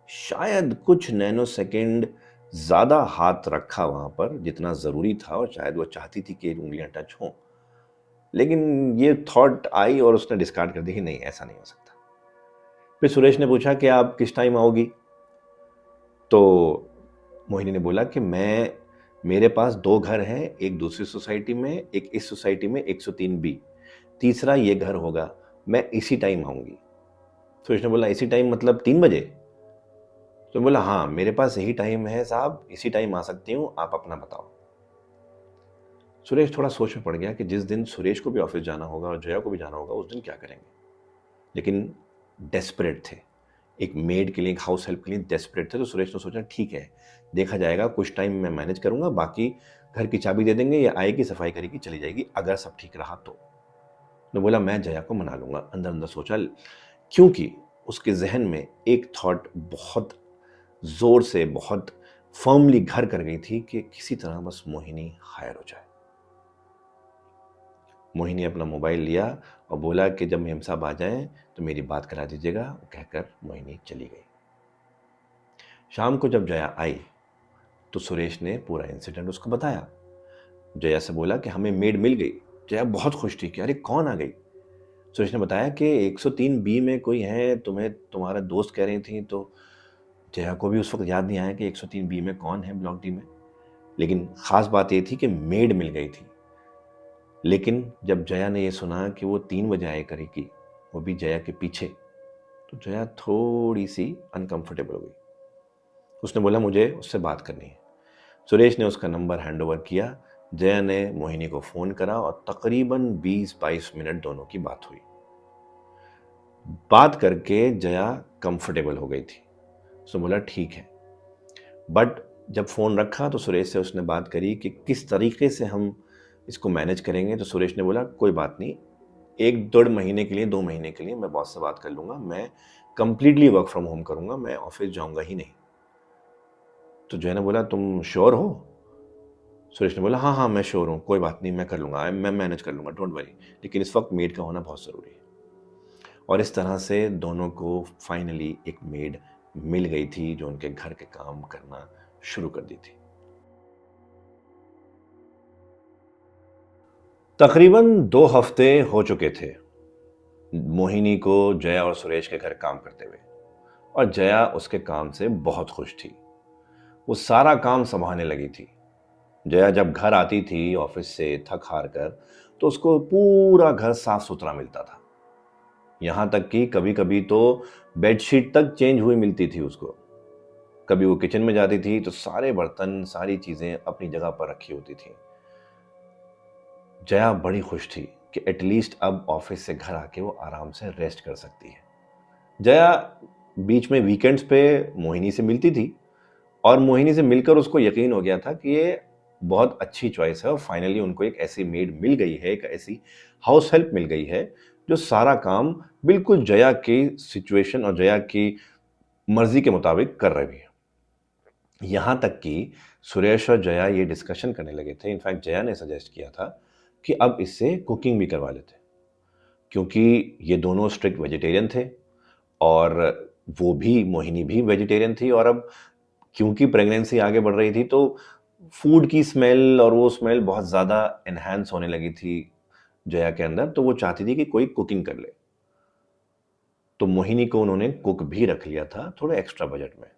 शायद कुछ नैनो सेकेंड ज्यादा हाथ रखा वहां पर जितना जरूरी था, और शायद वो चाहती थी कि उंगलियां टच हों। लेकिन ये थॉट आई और उसने डिस्कार्ड कर दी कि नहीं, ऐसा नहीं हो सकता। फिर सुरेश ने पूछा कि आप किस टाइम आओगी। तो मोहिनी ने बोला कि मेरे पास 2 घर हैं, एक दूसरी सोसाइटी में, एक इस सोसाइटी में 103B, तीसरा ये घर होगा, मैं इसी टाइम आऊंगी। सुरेश ने बोला इसी टाइम मतलब 3 बजे। तो बोला हाँ, मेरे पास यही टाइम है साहब, इसी टाइम आ सकती हूँ, आप अपना बताओ। सुरेश थोड़ा सोच में पड़ गया कि जिस दिन सुरेश को भी ऑफिस जाना होगा और जया को भी जाना होगा, उस दिन क्या करेंगे। लेकिन डेस्परेट थे, एक मेड के लिए, एक हाउस हेल्प के लिए डेस्परेट थे। तो सुरेश ने सोचा ठीक है, देखा जाएगा, कुछ टाइम मैं मैनेज करूंगा, बाकी घर की चाबी दे देंगे, ये आएगी, सफाई करेगी, चली जाएगी, अगर सब ठीक रहा तो। मैं बोला मैं जया को मना लूंगा। अंदर अंदर सोचा, क्योंकि उसके जहन में एक थॉट बहुत जोर से, बहुत फर्मली घर कर गई थी कि किसी तरह बस मोहिनी हायर हो जाए। मोहिनी अपना मोबाइल लिया और बोला कि जब मेम साहब आ जाएं तो मेरी बात करा दीजिएगा, कहकर मोहिनी चली गई। शाम को जब जया आई तो सुरेश ने पूरा इंसिडेंट उसको बताया। जया से बोला कि हमें मेड मिल गई, जया बहुत खुश थी कि अरे कौन आ गई। सुरेश ने बताया कि 103 बी में कोई है, तुम्हें तुम्हारा दोस्त कह रही थी। तो जया को भी उस वक्त याद नहीं आया कि 103 बी में कौन है ब्लॉक डी में, लेकिन खास बात ये थी कि मेड मिल गई थी। लेकिन जब जया ने ये सुना कि वो 3 बजे आए करेगी, वो भी जया के पीछे, तो जया थोड़ी सी अनकंफर्टेबल हो गई। उसने बोला मुझे उससे बात करनी है। सुरेश ने उसका नंबर हैंड ओवर किया। जया ने मोहिनी को फ़ोन करा और तकरीबन 20-22 मिनट दोनों की बात हुई। बात करके जया कंफर्टेबल हो गई थी। उसने बोला ठीक है। बट जब फ़ोन रखा तो सुरेश से उसने बात करी कि किस तरीके से हम इसको मैनेज करेंगे। तो सुरेश ने बोला कोई बात नहीं, 1-1.5 महीने के लिए, 2 महीने के लिए मैं बॉस से बात कर लूँगा, मैं कंप्लीटली वर्क फ्रॉम होम करूँगा, मैं ऑफिस जाऊँगा ही नहीं। तो जया ने बोला तुम श्योर हो? सुरेश ने बोला हाँ हाँ मैं श्योर हूँ, कोई बात नहीं, मैं कर लूँगा, मैं मैनेज कर लूँगा, डोंट वरी, लेकिन इस वक्त मेड का होना बहुत ज़रूरी है। और इस तरह से दोनों को फाइनली एक मेड मिल गई थी जो उनके घर के काम करना शुरू कर दी थी। तकरीबन 2 हफ्ते हो चुके थे मोहिनी को जया और सुरेश के घर काम करते हुए, और जया उसके काम से बहुत खुश थी। वो सारा काम संभालने लगी थी। जया जब घर आती थी ऑफिस से थक हार कर, तो उसको पूरा घर साफ सुथरा मिलता था। यहां तक कि कभी कभी तो बेडशीट तक चेंज हुई मिलती थी उसको। कभी वो किचन में जाती थी तो सारे बर्तन, सारी चीजें अपनी जगह पर रखी होती थी। जया बड़ी खुश थी कि एटलीस्ट अब ऑफिस से घर आके वो आराम से रेस्ट कर सकती है। जया बीच में वीकेंड्स पे मोहिनी से मिलती थी, और मोहिनी से मिलकर उसको यकीन हो गया था कि ये बहुत अच्छी चॉइस है, और फाइनली उनको एक ऐसी मेड मिल गई है, एक ऐसी हाउस हेल्प मिल गई है जो सारा काम बिल्कुल जया की सिचुएशन और जया की मर्जी के मुताबिक कर रही है। यहां तक कि सुरेश और जया ये डिस्कशन करने लगे थे, इनफैक्ट जया ने सजेस्ट किया था कि अब इससे कुकिंग भी करवा लेते, क्योंकि ये दोनों स्ट्रिक्ट वेजिटेरियन थे और वो भी, मोहिनी भी वेजिटेरियन थी। और अब क्योंकि प्रेगनेंसी आगे बढ़ रही थी तो फूड की स्मेल, और वो स्मेल बहुत ज़्यादा एनहांस होने लगी थी जया के अंदर, तो वो चाहती थी कि कोई कुकिंग कर ले। तो मोहिनी को उन्होंने कुक भी रख लिया था थोड़े एक्स्ट्रा बजट में।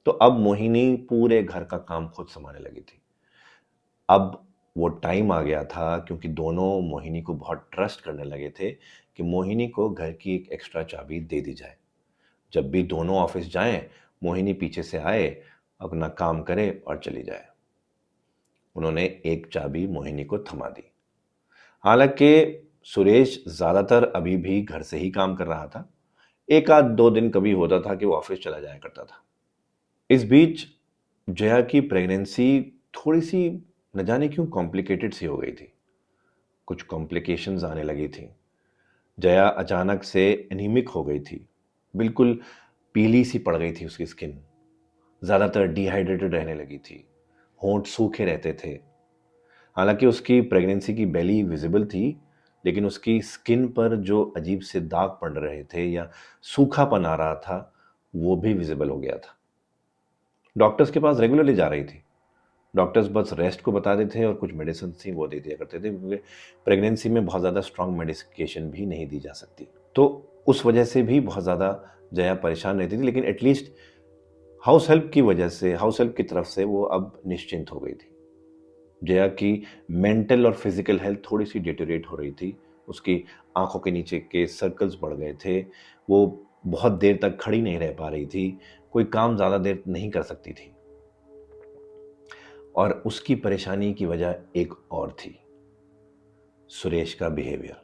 तो अब मोहिनी पूरे घर का काम खुद संभालने लगी थी। अब वो टाइम आ गया था, क्योंकि दोनों मोहिनी को बहुत ट्रस्ट करने लगे थे, कि मोहिनी को घर की एक एक्स्ट्रा चाबी दे दी जाए। जब भी दोनों ऑफिस जाएं, मोहिनी पीछे से आए, अपना काम करे और चली जाए। उन्होंने एक चाबी मोहिनी को थमा दी। हालांकि सुरेश ज्यादातर अभी भी घर से ही काम कर रहा था। 1 आध 2 दिन कभी होता था कि वो ऑफिस चला जाया करता था। इस बीच जया की प्रेगनेंसी थोड़ी सी न जाने क्यों कॉम्प्लिकेटेड सी हो गई थी। कुछ कॉम्प्लिकेशंस आने लगी थी। जया अचानक से एनीमिक हो गई थी, बिल्कुल पीली सी पड़ गई थी उसकी स्किन, ज़्यादातर डिहाइड्रेटेड रहने लगी थी, होंठ सूखे रहते थे। हालांकि उसकी प्रेगनेंसी की बेली विजिबल थी, लेकिन उसकी स्किन पर जो अजीब से दाग पड़ रहे थे या सूखापन आ रहा था, वो भी विजिबल हो गया था। डॉक्टर्स के पास रेगुलरली जा रही थी। डॉक्टर्स बस रेस्ट को बता देते थे और कुछ मेडिसिन थी वो दे दिया करते थे, क्योंकि प्रेगनेंसी में बहुत ज़्यादा स्ट्रॉन्ग मेडिकेशन भी नहीं दी जा सकती। तो उस वजह से भी बहुत ज़्यादा जया परेशान रहती थी, लेकिन एटलीस्ट हाउस हेल्प की वजह से, हाउस हेल्प की तरफ से वो अब निश्चिंत हो गई थी। जया की मेंटल और फिजिकल हेल्थ थोड़ी सी डिटेरिएट हो रही थी। उसकी आंखों के नीचे के सर्कल्स बढ़ गए थे, वो बहुत देर तक खड़ी नहीं रह पा रही थी, कोई काम ज़्यादा देर नहीं कर सकती थी। और उसकी परेशानी की वजह एक और थी, सुरेश का बिहेवियर।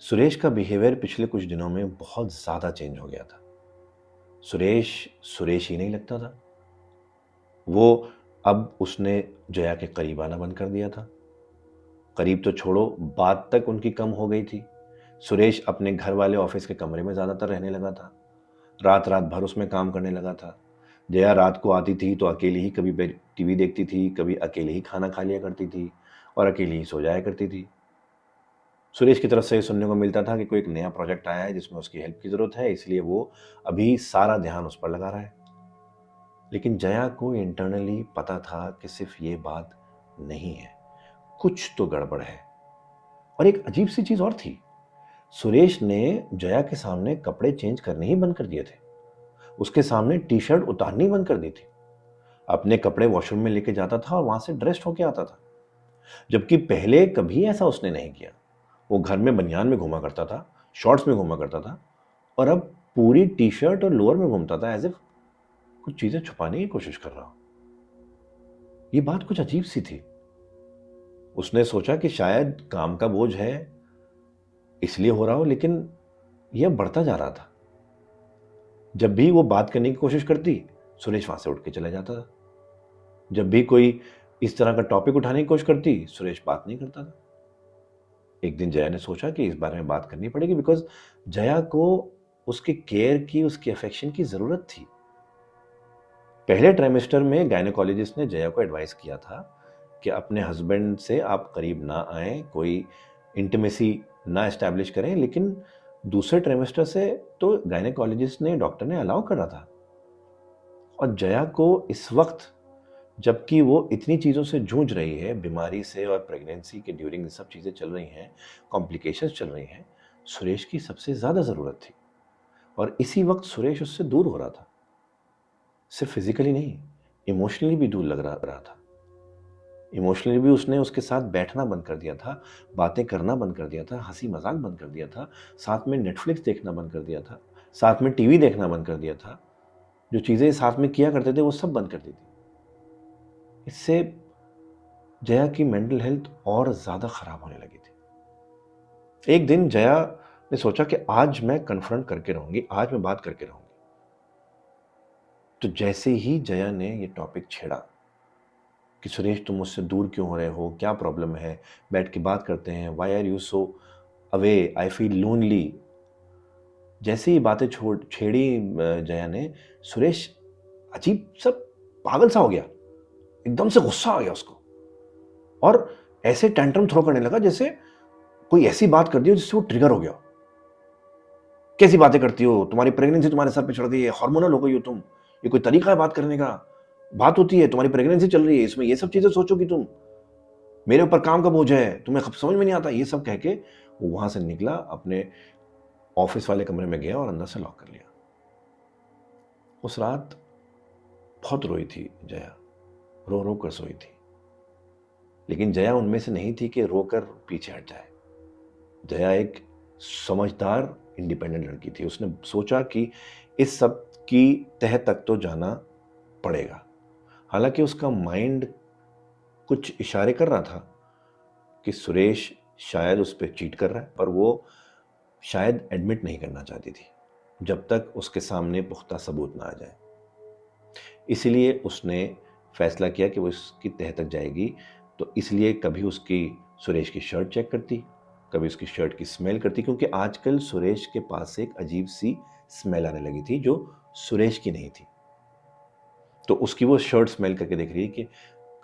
सुरेश का बिहेवियर पिछले कुछ दिनों में बहुत ज़्यादा चेंज हो गया था। सुरेश सुरेश ही नहीं लगता था। वो अब उसने जया के करीब आना बंद कर दिया था। करीब तो छोड़ो, बात तक उनकी कम हो गई थी। सुरेश अपने घर वाले ऑफिस के कमरे में ज़्यादातर रहने लगा था। रात रात भर उसमें काम करने लगा था। जया रात को आती थी तो अकेली ही कभी टीवी देखती थी, कभी अकेले ही खाना खा लिया करती थी और अकेली ही सो जाया करती थी। सुरेश की तरफ से ये सुनने को मिलता था कि कोई एक नया प्रोजेक्ट आया है जिसमें उसकी हेल्प की ज़रूरत है, इसलिए वो अभी सारा ध्यान उस पर लगा रहा है। लेकिन जया को इंटरनली पता था कि सिर्फ ये बात नहीं है, कुछ तो गड़बड़ है। और एक अजीब सी चीज और थी, सुरेश ने जया के सामने कपड़े चेंज करने ही बंद कर दिए थे। उसके सामने टी शर्ट उतारनी बंद कर दी थी। अपने कपड़े वॉशरूम में लेके जाता था और वहां से ड्रेस्ड होके आता था, जबकि पहले कभी ऐसा उसने नहीं किया। वो घर में बनियान में घूमा करता था, शॉर्ट्स में घूमा करता था, और अब पूरी टी शर्ट और लोअर में घूमता था, एज इफ कुछ चीजें छुपाने की कोशिश कर रहा हो। ये बात कुछ अजीब सी थी। उसने सोचा कि शायद काम का बोझ है इसलिए हो रहा हो, लेकिन यह बढ़ता जा रहा था। जब भी वो बात करने की कोशिश करती, सुरेश वहां से उठ के चला जाता था। जब भी कोई इस तरह का टॉपिक उठाने की कोशिश करती, सुरेश बात नहीं करता था। एक दिन जया ने सोचा कि इस बारे में बात करनी पड़ेगी, बिकॉज जया को उसके केयर की, उसके अफेक्शन की जरूरत थी। पहले ट्राइमेस्टर में गायनेकोलॉजिस्ट ने जया को एडवाइस किया था कि अपने हस्बैंड से आप करीब ना आए, कोई इंटीमेसी ना एस्टैब्लिश करें, लेकिन दूसरे ट्राइमेस्टर से तो गायनेकोलॉजिस्ट ने, डॉक्टर ने अलाउ करा था। और जया को इस वक्त, जबकि वो इतनी चीज़ों से जूझ रही है, बीमारी से और प्रेगनेंसी के ड्यूरिंग सब चीज़ें चल रही हैं, कॉम्प्लिकेशंस चल रही हैं, सुरेश की सबसे ज़्यादा ज़रूरत थी। और इसी वक्त सुरेश उससे दूर हो रहा था, सिर्फ फिजिकली नहीं, इमोशनली भी दूर लग रहा था। इमोशनली भी उसने उसके साथ बैठना बंद कर दिया था, बातें करना बंद कर दिया था, हंसी मजाक बंद कर दिया था, साथ में नेटफ्लिक्स देखना बंद कर दिया था, साथ में टीवी देखना बंद कर दिया था। जो चीज़ें साथ में किया करते थे वो सब बंद कर दी थी। इससे जया की मेंटल हेल्थ और ज़्यादा ख़राब होने लगी थी। एक दिन जया ने सोचा कि आज मैं कन्फ्रंट करके रहूँगी, आज मैं बात करके रहूँगी। तो जैसे ही जया ने ये टॉपिक छेड़ा कि सुरेश तुम मुझसे दूर क्यों हो रहे हो, क्या प्रॉब्लम है, बैठ के बात करते हैं, why are you so away, I feel lonely, जैसे ही बातें छेड़ी जया ने, सुरेश अजीब सा पागल सा हो गया, एकदम से गुस्सा आ गया उसको, और ऐसे टेंट्रम थ्रो करने लगा जैसे कोई ऐसी बात कर दी हो जिससे वो ट्रिगर हो गया। कैसी बातें करती हो, तुम्हारी प्रेगनेंसी तुम्हारे सर पे चढ़ गई है, हार्मोनल हो गई हो तुम, ये कोई तरीका है बात करने का? बात होती है, तुम्हारी प्रेगनेंसी चल रही है, इसमें ये सब चीजें सोचोगी तुम, मेरे ऊपर काम का बोझ है, तुम्हें समझ में नहीं आता, ये सब कह के वो वहां से निकला, अपने ऑफिस वाले कमरे में गया और अंदर से लॉक कर लिया। उस रात बहुत रोई थी जया, रो रो कर सोई थी। लेकिन जया उनमें से नहीं थी कि रोकर पीछे हट जाए। जया एक समझदार इंडिपेंडेंट लड़की थी। उसने सोचा कि इस सब की तह तक तो जाना पड़ेगा। हालांकि उसका माइंड कुछ इशारे कर रहा था कि सुरेश शायद उस पर चीट कर रहा है, पर वो शायद एडमिट नहीं करना चाहती थी जब तक उसके सामने पुख्ता सबूत ना आ जाए। इसलिए उसने फैसला किया कि वो इसकी तह तक जाएगी। तो इसलिए कभी उसकी सुरेश की शर्ट चेक करती, कभी उसकी शर्ट की स्मेल करती, क्योंकि आजकल सुरेश के पास से एक अजीब सी स्मेल आने लगी थी जो सुरेश की नहीं थी। तो उसकी वो शर्ट स्मेल करके देख रही है कि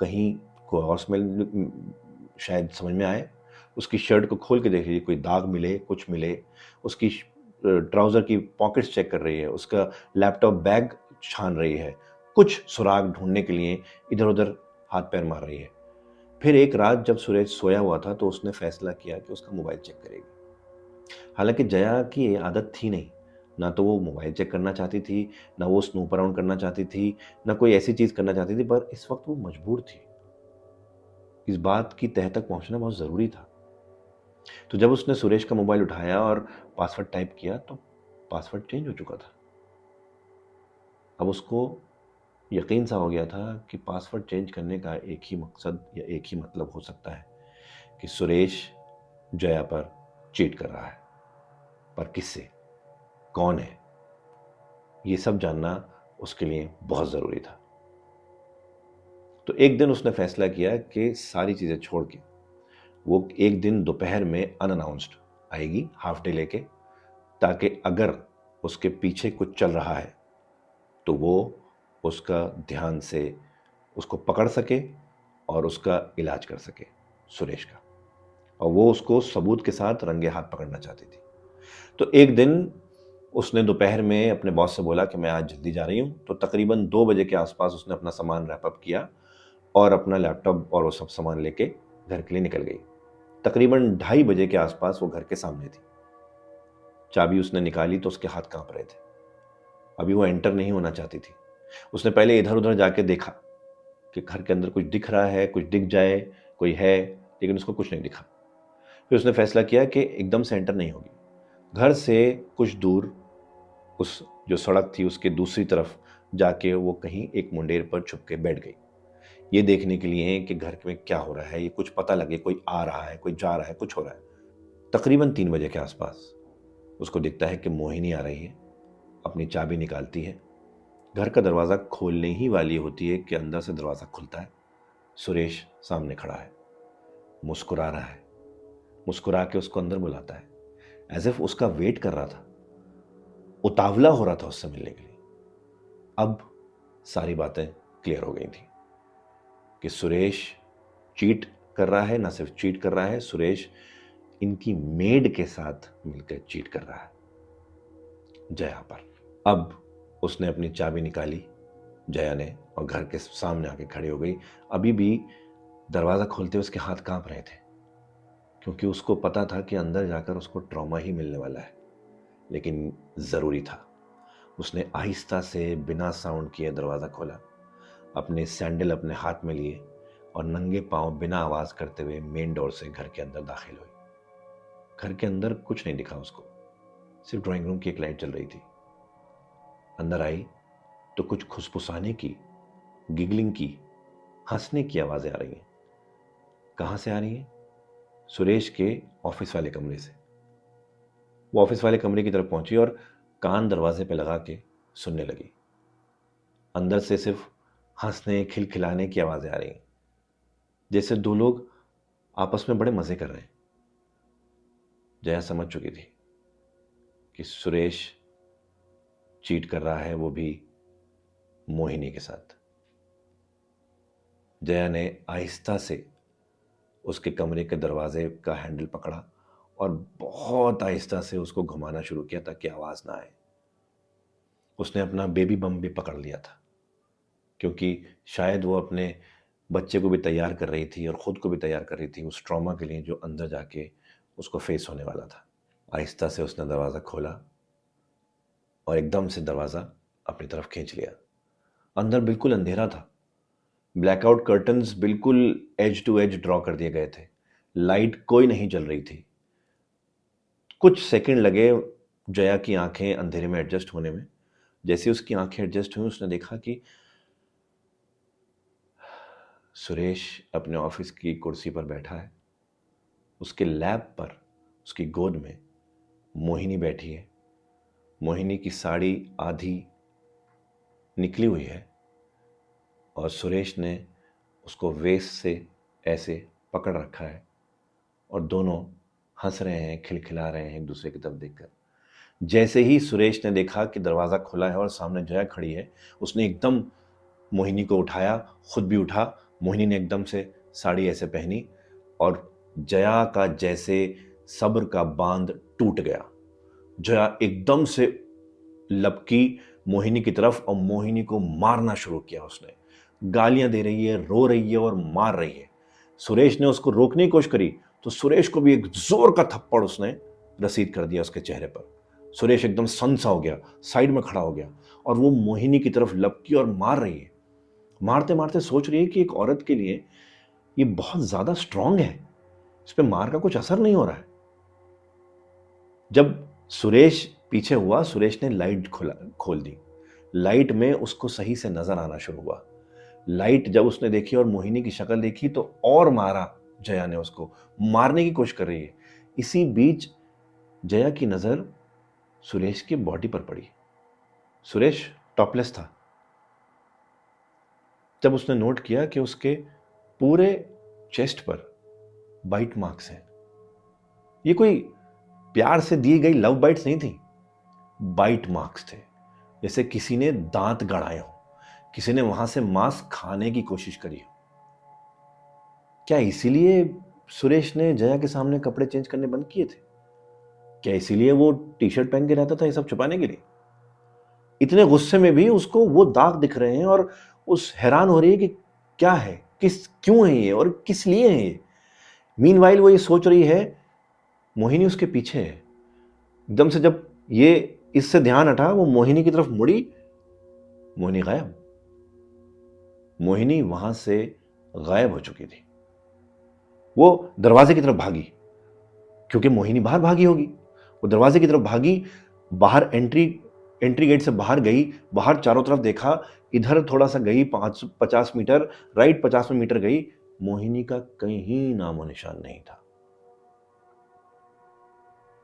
कहीं कोई और स्मेल शायद समझ में आए। उसकी शर्ट को खोल के देख रही है, कोई दाग मिले, कुछ मिले। उसकी ट्राउज़र की पॉकेट्स चेक कर रही है, उसका लैपटॉप बैग छान रही है, कुछ सुराग ढूंढने के लिए इधर उधर हाथ पैर मार रही है। फिर एक रात जब सुरेश सोया हुआ था तो उसने फैसला किया कि उसका मोबाइल चेक करेगी। हालांकि जया की ये आदत थी नहीं, ना तो वो मोबाइल चेक करना चाहती थी, ना वो स्नूप अराउंड करना चाहती थी, ना कोई ऐसी चीज़ करना चाहती थी, पर इस वक्त वो मजबूर थी। इस बात की तह तक पहुंचना बहुत ज़रूरी था। तो जब उसने सुरेश का मोबाइल उठाया और पासवर्ड टाइप किया तो पासवर्ड चेंज हो चुका था। अब उसको यकीन सा हो गया था कि पासवर्ड चेंज करने का एक ही मकसद या एक ही मतलब हो सकता है कि सुरेश जया पर चीट कर रहा है। पर किससे, कौन है, ये सब जानना उसके लिए बहुत ज़रूरी था। तो एक दिन उसने फैसला किया कि सारी चीज़ें छोड़ के वो एक दिन दोपहर में अनअनाउंस्ड आएगी, हाफ डे लेके, ताकि अगर उसके पीछे कुछ चल रहा है तो वो उसका ध्यान से उसको पकड़ सके और उसका इलाज कर सके, सुरेश का। और वो उसको सबूत के साथ रंगे हाथ पकड़ना चाहती थी। तो एक दिन उसने दोपहर में अपने बॉस से बोला कि मैं आज जल्दी जा रही हूँ। तो तकरीबन 2 बजे के आसपास उसने अपना सामान रैप अप किया और अपना लैपटॉप और वो सब सामान लेके घर के लिए निकल गई। तकरीबन 2:30 बजे के आसपास वो घर के सामने थी। चाबी उसने निकाली तो उसके हाथ कांप रहे थे। अभी वो एंटर नहीं होना चाहती थी। उसने पहले इधर उधर जाके देखा कि घर के अंदर कुछ दिख रहा है, कुछ दिख जाए, कोई है, लेकिन उसको कुछ नहीं दिखा। फिर उसने फैसला किया कि एकदम से एंटर नहीं होगी। घर से कुछ दूर उस जो सड़क थी उसके दूसरी तरफ जाके वो कहीं एक मुंडेर पर छुप के बैठ गई, ये देखने के लिए कि घर में क्या हो रहा है, ये कुछ पता लगे, कोई आ रहा है, कोई जा रहा है, कुछ हो रहा है। तकरीबन 3 बजे के आसपास उसको दिखता है कि मोहिनी आ रही है। अपनी चाबी निकालती है, घर का दरवाज़ा खोलने ही वाली होती है कि अंदर से दरवाज़ा खुलता है। सुरेश सामने खड़ा है, मुस्कुरा रहा है, मुस्कुरा के उसको अंदर बुलाता है, एज इफ उसका वेट कर रहा था, उतावला हो रहा था उससे मिलने के लिए। अब सारी बातें क्लियर हो गई थी कि सुरेश चीट कर रहा है, ना सिर्फ चीट कर रहा है, सुरेश इनकी मेड के साथ मिलकर चीट कर रहा है जया पर। अब उसने अपनी चाबी निकाली जया ने और घर के सामने आके खड़ी हो गई। अभी भी दरवाज़ा खोलते उसके हाथ कांप रहे थे, क्योंकि उसको पता था कि अंदर जाकर उसको ट्रॉमा ही मिलने वाला है, लेकिन ज़रूरी था। उसने आहिस्ता से बिना साउंड किए दरवाज़ा खोला, अपने सैंडल अपने हाथ में लिए और नंगे पांव बिना आवाज़ करते हुए मेन डोर से घर के अंदर दाखिल हुई। घर के अंदर कुछ नहीं दिखा उसको, सिर्फ ड्राइंग रूम की एक लाइट जल रही थी। अंदर आई तो कुछ खुसफुसाने की, गिगलिंग की, हंसने की आवाज़ें आ रही हैं। कहाँ से आ रही हैं? सुरेश के ऑफिस वाले कमरे से। वो ऑफिस वाले कमरे की तरफ पहुंची और कान दरवाजे पे लगा के सुनने लगी। अंदर से सिर्फ हंसने, खिलखिलाने की आवाज़ें आ रही हैं, जैसे दो लोग आपस में बड़े मज़े कर रहे हैं। जया समझ चुकी थी कि सुरेश चीट कर रहा है, वो भी मोहिनी के साथ। जया ने आहिस्ता से उसके कमरे के दरवाजे का हैंडल पकड़ा और बहुत आहिस्ता से उसको घुमाना शुरू किया ताकि आवाज़ ना आए। उसने अपना बेबी बम भी पकड़ लिया था, क्योंकि शायद वो अपने बच्चे को भी तैयार कर रही थी और ख़ुद को भी तैयार कर रही थी उस ट्रॉमा के लिए जो अंदर जाके उसको फेस होने वाला था। आहिस्ता से उसने दरवाज़ा खोला और एकदम से दरवाज़ा अपनी तरफ खींच लिया। अंदर बिल्कुल अंधेरा था, ब्लैकआउट कर्टन्स बिल्कुल एज टू एज ड्रॉ कर दिए गए थे, लाइट कोई नहीं जल रही थी। कुछ सेकंड लगे जया की आंखें अंधेरे में एडजस्ट होने में। जैसे उसकी आंखें एडजस्ट हुई, उसने देखा कि सुरेश अपने ऑफिस की कुर्सी पर बैठा है। उसके लैप पर, उसकी गोद में मोहिनी बैठी है। मोहिनी की साड़ी आधी निकली हुई है और सुरेश ने उसको वेस्ट से ऐसे पकड़ रखा है और दोनों हंस रहे हैं, खिलखिला रहे हैं एक दूसरे की तरफ देखकर। जैसे ही सुरेश ने देखा कि दरवाज़ा खुला है और सामने जया खड़ी है, उसने एकदम मोहिनी को उठाया, खुद भी उठा। मोहिनी ने एकदम से साड़ी ऐसे पहनी और जया का जैसे सब्र का बांध टूट गया। जया एकदम से लपकी मोहिनी की तरफ और मोहिनी को मारना शुरू किया। उसने गालियां दे रही है, रो रही है और मार रही है। सुरेश ने उसको रोकने की कोशिश करी तो सुरेश को भी एक जोर का थप्पड़ उसने रसीद कर दिया उसके चेहरे पर। सुरेश एकदम सनसा हो गया, साइड में खड़ा हो गया और वो मोहिनी की तरफ लपकी और मार रही है। मारते मारते सोच रही है कि एक औरत के लिए ये बहुत ज्यादा स्ट्रांग है, इस पे मार का कुछ असर नहीं हो रहा है। जब सुरेश पीछे हुआ, सुरेश ने लाइट खोल दी। लाइट में उसको सही से नजर आना शुरू हुआ। लाइट जब उसने देखी और मोहिनी की शक्ल देखी तो और मारा। जया ने उसको मारने की कोशिश कर रही है। इसी बीच जया की नजर सुरेश की बॉडी पर पड़ी। सुरेश टॉपलेस था। जब उसने नोट किया कि उसके पूरे चेस्ट पर बाइट मार्क्स हैं। ये कोई प्यार से दी गई लव बाइट्स नहीं थी, बाइट मार्क्स थे, जैसे किसी ने दांत गड़ाए हो, किसी ने वहां से मांस खाने की कोशिश करी हो। क्या इसीलिए सुरेश ने जया के सामने कपड़े चेंज करने बंद किए थे? क्या इसीलिए वो टी शर्ट पहन के रहता था ये सब छुपाने के लिए? इतने गुस्से में भी उसको वो दाग दिख रहे हैं और उस हैरान हो रही है कि क्या है, क्यों है ये और किस लिए है ये। मीनवाइल वो ये सोच रही है, मोहिनी उसके पीछे है। एकदम से जब ये इससे ध्यान हटा, वो मोहिनी की तरफ मुड़ी, मोहिनी गायब। मोहिनी वहां से गायब हो चुकी थी। वो दरवाजे की तरफ भागी, क्योंकि मोहिनी बाहर भागी होगी। वो दरवाजे की तरफ भागी, बाहर एंट्री गेट से बाहर गई, बाहर चारों तरफ देखा, इधर थोड़ा सा गई, 50 मीटर राइट, 50 मीटर गई, मोहिनी का कहीं नामो निशान नहीं था।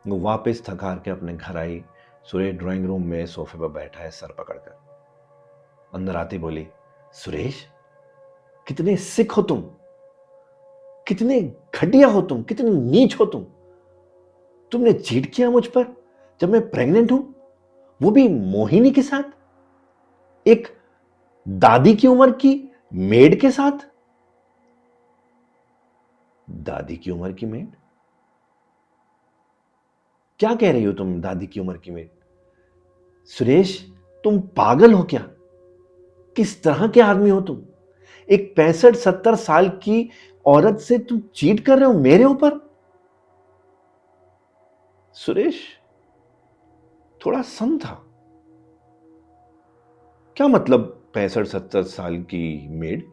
वो वापस थक हार के अपने घर आई। सुरेश ड्राइंग रूम में सोफे पर बैठा है, सर पकड़कर। अंदर आती बोली, सुरेश, कितने सिक हो तुम, कितने घटिया हो तुम, कितने नीच हो तुम। तुमने चीट किया मुझ पर जब मैं प्रेग्नेंट हूं, वो भी मोहिनी के साथ, एक दादी की उम्र की मेड के साथ। दादी की उम्र की मेड? क्या कह रही हो तुम, दादी की उम्र की मेड? सुरेश, तुम पागल हो क्या? किस तरह के आदमी हो तुम? एक 65-70 साल की औरत से तुम चीट कर रहे हो मेरे ऊपर? सुरेश थोड़ा सम था। क्या मतलब 65-70 साल की मेड?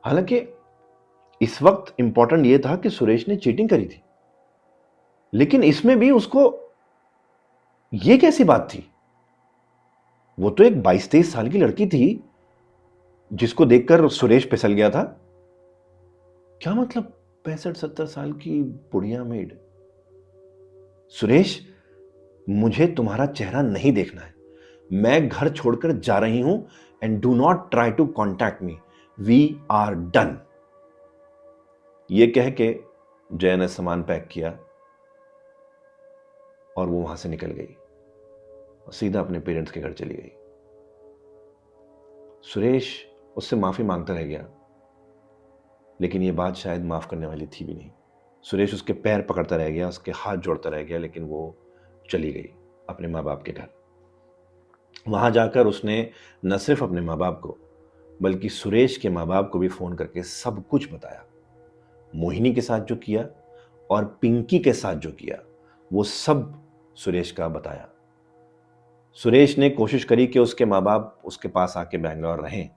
हालांकि इस वक्त इंपॉर्टेंट यह था कि सुरेश ने चीटिंग करी थी, लेकिन इसमें भी उसको यह कैसी बात थी? वो तो एक 22-23 साल की लड़की थी जिसको देखकर सुरेश फिसल गया था। क्या मतलब 65-70 साल की बुढ़िया मेड? सुरेश, मुझे तुम्हारा चेहरा नहीं देखना है। मैं घर छोड़कर जा रही हूं, and do not try to contact me. We are done. यह कह के जया ने सामान पैक किया और वो वहां से निकल गई और सीधा अपने पेरेंट्स के घर चली गई। सुरेश उससे माफी मांगता रह गया, लेकिन यह बात शायद माफ करने वाली थी भी नहीं। सुरेश उसके पैर पकड़ता रह गया, उसके हाथ जोड़ता रह गया, लेकिन वो चली गई अपने माँ बाप के घर। वहां जाकर उसने न सिर्फ अपने माँ बाप को, बल्कि सुरेश के माँ बाप को भी फोन करके सब कुछ बताया। मोहिनी के साथ जो किया और पिंकी के साथ जो किया, वो सब सुरेश का बताया। सुरेश ने कोशिश करी कि उसके माँ बाप उसके पास आके बैंगलोर रहें,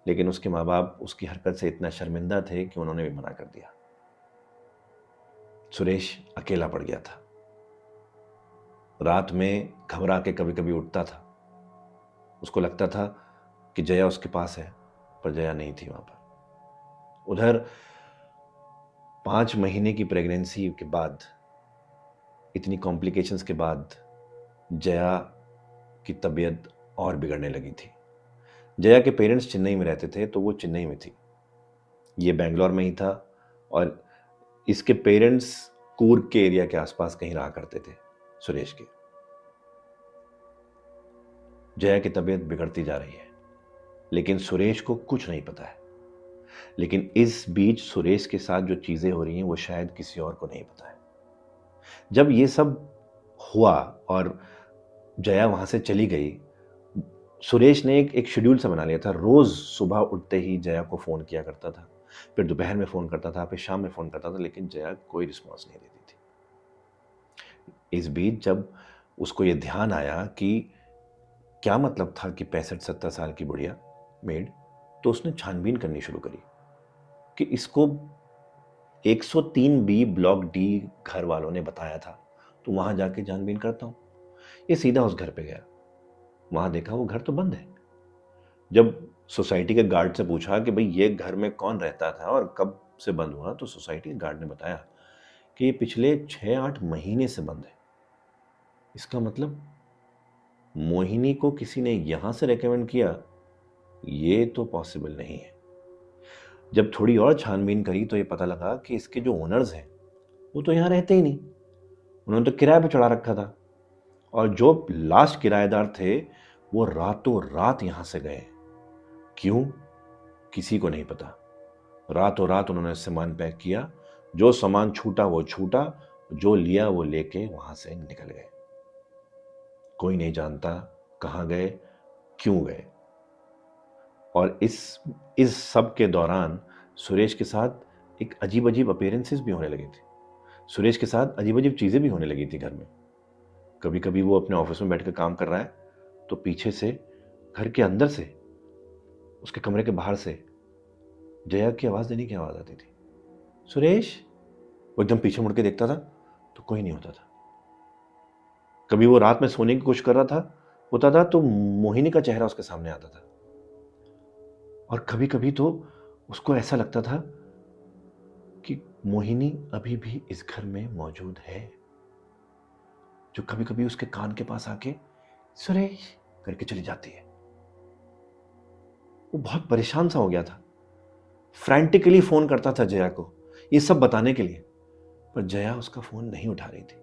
लेकिन उसके माँ बाप उसकी हरकत से इतना शर्मिंदा थे कि उन्होंने भी मना कर दिया। सुरेश अकेला पड़ गया था। रात में घबरा के कभी कभी उठता था। उसको लगता था कि जया उसके पास है, पर जया नहीं थी वहां पर। उधर 5 महीने की प्रेगनेंसी के बाद, इतनी कॉम्प्लिकेशंस के बाद, जया की तबीयत और बिगड़ने लगी थी। जया के पेरेंट्स चेन्नई में रहते थे, तो वो चेन्नई में थी, ये बैंगलोर में ही था, और इसके पेरेंट्स कूर्ग के एरिया के आसपास कहीं रहा करते थे सुरेश के। जया की तबीयत बिगड़ती जा रही है, लेकिन सुरेश को कुछ नहीं पता है। लेकिन इस बीच सुरेश के साथ जो चीजें हो रही हैं वो शायद किसी और को नहीं पता है। जब ये सब हुआ और जया वहां से चली गई, सुरेश ने एक शेड्यूल सा बना लिया था। रोज सुबह उठते ही जया को फोन किया करता था, फिर दोपहर में फोन करता था, फिर शाम में फोन करता था, लेकिन जया कोई रिस्पॉन्स नहीं देती थी। इस बीच जब उसको ये ध्यान आया कि क्या मतलब था कि 65-70 साल की बुढ़िया मेड, तो उसने छानबीन करनी शुरू करी कि इसको 103 बी ब्लॉक डी घर वालों ने बताया था, तो वहां जाके छानबीन करता हूं। ये सीधा उस घर पे गया, वहां देखा वो घर तो बंद है। जब सोसाइटी के गार्ड से पूछा कि भाई ये घर में कौन रहता था और कब से बंद हुआ, तो सोसाइटी के गार्ड ने बताया कि ये पिछले 6-8 महीने से बंद है। इसका मतलब मोहिनी को किसी ने यहां से रेकमेंड किया, ये तो पॉसिबल नहीं है। जब थोड़ी और छानबीन करी तो ये पता लगा कि इसके जो ओनर्स हैं वो तो यहाँ रहते ही नहीं, उन्होंने तो किराए पे चढ़ा रखा था, और जो लास्ट किराएदार थे वो रातों रात यहां से गए। क्यों, किसी को नहीं पता। रातों रात उन्होंने सामान पैक किया, जो सामान छूटा वो छूटा, जो लिया वो लेके वहां से निकल गए। कोई नहीं जानता कहां गए, क्यों गए। और इस सब के दौरान सुरेश के साथ एक अजीब अजीब अपीयरेंसेस भी होने लगे थे। सुरेश के साथ अजीब अजीब चीज़ें भी होने लगी थी घर में। कभी कभी वो अपने ऑफिस में बैठ कर काम कर रहा है तो पीछे से, घर के अंदर से, उसके कमरे के बाहर से जया की आवाज़ देने की आवाज़ आती थी, सुरेश। वो एकदम पीछे मुड़ के देखता था तो कोई नहीं होता था। कभी वो रात में सोने की कोशिश कर रहा था, होता था तो मोहिनी का चेहरा उसके सामने आता था। और कभी कभी तो उसको ऐसा लगता था कि मोहिनी अभी भी इस घर में मौजूद है, जो कभी कभी उसके कान के पास आके सुरेश करके चली जाती है। वो बहुत परेशान सा हो गया था, फ्रैंटिकली फोन करता था जया को ये सब बताने के लिए, पर जया उसका फोन नहीं उठा रही थी।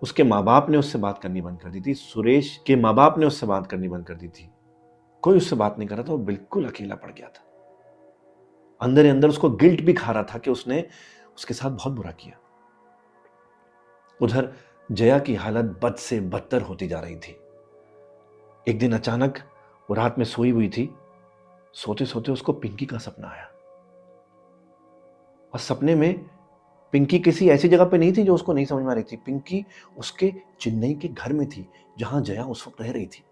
उसके माँ बाप ने उससे बात करनी बंद कर दी थी, सुरेश के माँ बाप ने उससे बात करनी बंद कर दी थी। कोई उससे बात नहीं कर रहा था, वो बिल्कुल अकेला पड़ गया था। अंदर ही अंदर उसको गिल्ट भी खा रहा था कि उसने उसके साथ बहुत बुरा किया। उधर जया की हालत बद से बदतर होती जा रही थी। एक दिन अचानक वो रात में सोई हुई थी, सोते सोते उसको पिंकी का सपना आया। और सपने में पिंकी किसी ऐसी जगह पे नहीं थी जो उसको नहीं समझ में आ रही थी। पिंकी उसके चेन्नई के घर में थी जहां जया उस वक्त रह रही थी।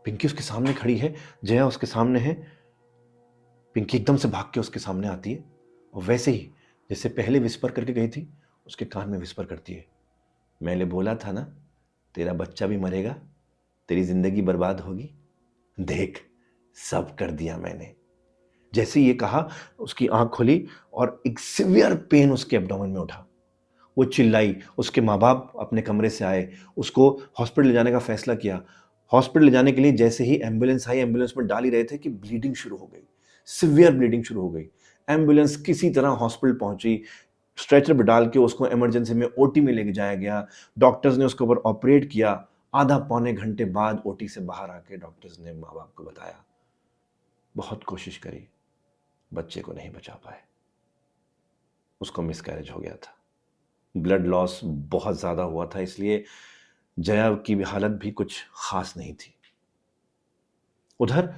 पिंकी उसके सामने खड़ी है, जया उसके सामने है। पिंकी एकदम से भाग के उसके सामने आती है और वैसे ही जैसे पहले विस्पर करके गई थी, उसके कान में विस्पर करती है, मैंने बोला था ना, तेरा बच्चा भी मरेगा, तेरी जिंदगी बर्बाद होगी, देख सब कर दिया मैंने। जैसे ये कहा, उसकी आंख खुली और एक सिवियर पेन उसके एब्डोमेन में उठा। वो चिल्लाई, उसके माँ बाप अपने कमरे से आए, उसको हॉस्पिटल ले जाने का फैसला किया। हॉस्पिटल ले जाने के लिए जैसे ही एम्बुलेंस आई, एम्बुलेंस में डाल ही रहे थे कि ब्लीडिंग शुरू हो गई, सिवियर ब्लीडिंग शुरू हो गई। एम्बुलेंस किसी तरह हॉस्पिटल पहुंची, स्ट्रेचर पर डाल के उसको इमरजेंसी में ओटी में लेके जाया गया। डॉक्टर्स ने उसके ऊपर ऑपरेट किया। आधा पौने घंटे बाद ओटी से बाहर आके डॉक्टर्स ने माँ बाप को बताया, बहुत कोशिश करी, बच्चे को नहीं बचा पाए, उसको मिसकैरेज हो गया था। ब्लड लॉस बहुत ज़्यादा हुआ था, इसलिए जया की भी हालत भी कुछ खास नहीं थी। उधर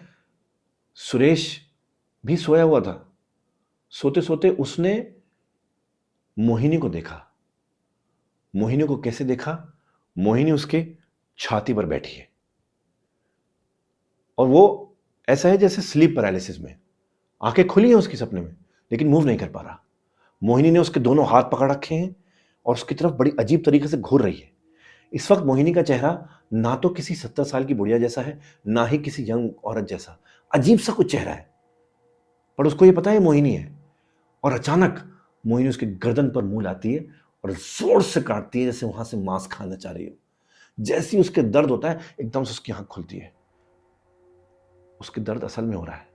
सुरेश भी सोया हुआ था। सोते सोते उसने मोहिनी को देखा। मोहिनी को कैसे देखा? मोहिनी उसके छाती पर बैठी है और वो ऐसा है जैसे स्लीप पैरालिसिस में, आंखें खुली हैं उसकी सपने में, लेकिन मूव नहीं कर पा रहा। मोहिनी ने उसके दोनों हाथ पकड़ रखे हैं और उसकी तरफ बड़ी अजीब तरीके से घूर रही है। इस वक्त मोहिनी का चेहरा ना तो किसी 70 साल की बुढ़िया जैसा है, ना ही किसी यंग औरत जैसा। अजीब सा कुछ चेहरा है, पर उसको ये पता है मोहिनी है। और अचानक मोहिनी उसके गर्दन पर मुंह लाती है और जोर से काटती है, जैसे वहां से मांस खाना चाह रही हो। जैसे ही उसके दर्द होता है, एकदम से उसकी आंख खुलती है। उसके दर्द असल में हो रहा है।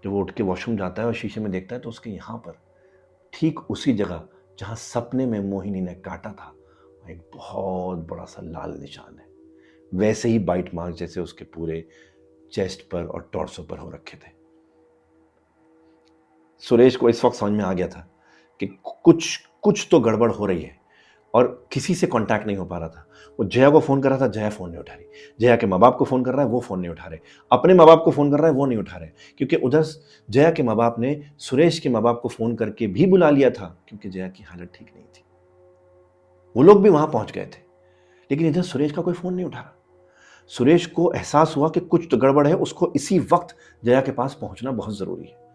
जब वो उठ के वॉशरूम जाता है और शीशे में देखता है तो उसके यहां पर, ठीक उसी जगह जहां सपने में मोहिनी ने काटा था, एक बहुत बड़ा सा लाल निशान है। वैसे ही बाइट मार्क जैसे उसके पूरे चेस्ट पर और टॉर्सो पर हो रखे थे। सुरेश को इस वक्त समझ में आ गया था कि कुछ कुछ तो गड़बड़ हो रही है और किसी से कांटेक्ट नहीं हो पा रहा था। वो जया को फोन कर रहा था, जया फोन नहीं उठा रही। जया के माँ बाप को फोन कर रहा है, वो फोन नहीं उठा रहे। अपने माँ बाप को फोन कर रहा है, वो नहीं उठा रहे, क्योंकि उधर जया के माँ बाप ने सुरेश के माँ बाप को फोन करके भी बुला लिया था, क्योंकि जया की हालत ठीक नहीं थी। वो लोग भी वहां पहुंच गए थे, लेकिन इधर सुरेश का कोई फोन नहीं उठा रहा। सुरेश को एहसास हुआ कि कुछ तो गड़बड़ है, उसको इसी वक्त जया के पास पहुंचना बहुत जरूरी है।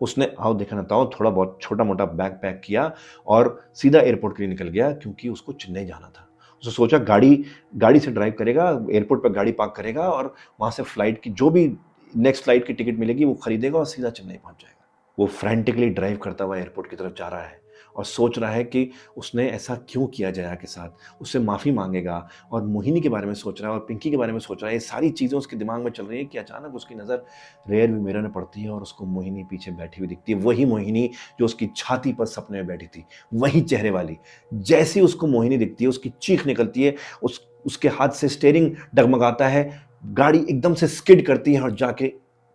उसने आओ देखना ताओ थोड़ा बहुत छोटा मोटा बैग पैक किया और सीधा एयरपोर्ट के लिए निकल गया, क्योंकि उसको चेन्नई जाना था। उसने सोचा गाड़ी गाड़ी से ड्राइव करेगा, एयरपोर्ट पर गाड़ी पार्क करेगा और वहां से फ्लाइट की जो भी नेक्स्ट फ्लाइट की टिकट मिलेगी वो खरीदेगा और सीधा चेन्नई पहुंच जाएगा। वो फ्रैंटिकली ड्राइव करता हुआ एयरपोर्ट की तरफ जा रहा है और सोच रहा है कि उसने ऐसा क्यों किया जया के साथ, उससे माफ़ी मांगेगा। और मोहिनी के बारे में सोच रहा है और पिंकी के बारे में सोच रहा है। ये सारी चीज़ें उसके दिमाग में चल रही है कि अचानक उसकी नज़र रेयर व्यू मिरर में पड़ती है और उसको मोहिनी पीछे बैठी हुई दिखती है। वही मोहिनी जो उसकी छाती पर सपने में बैठी थी, वही चेहरे वाली। जैसी उसको मोहिनी दिखती है, उसकी चीख निकलती है, उसके हाथ से स्टीयरिंग डगमगाता है, गाड़ी एकदम से स्किड करती है और जाके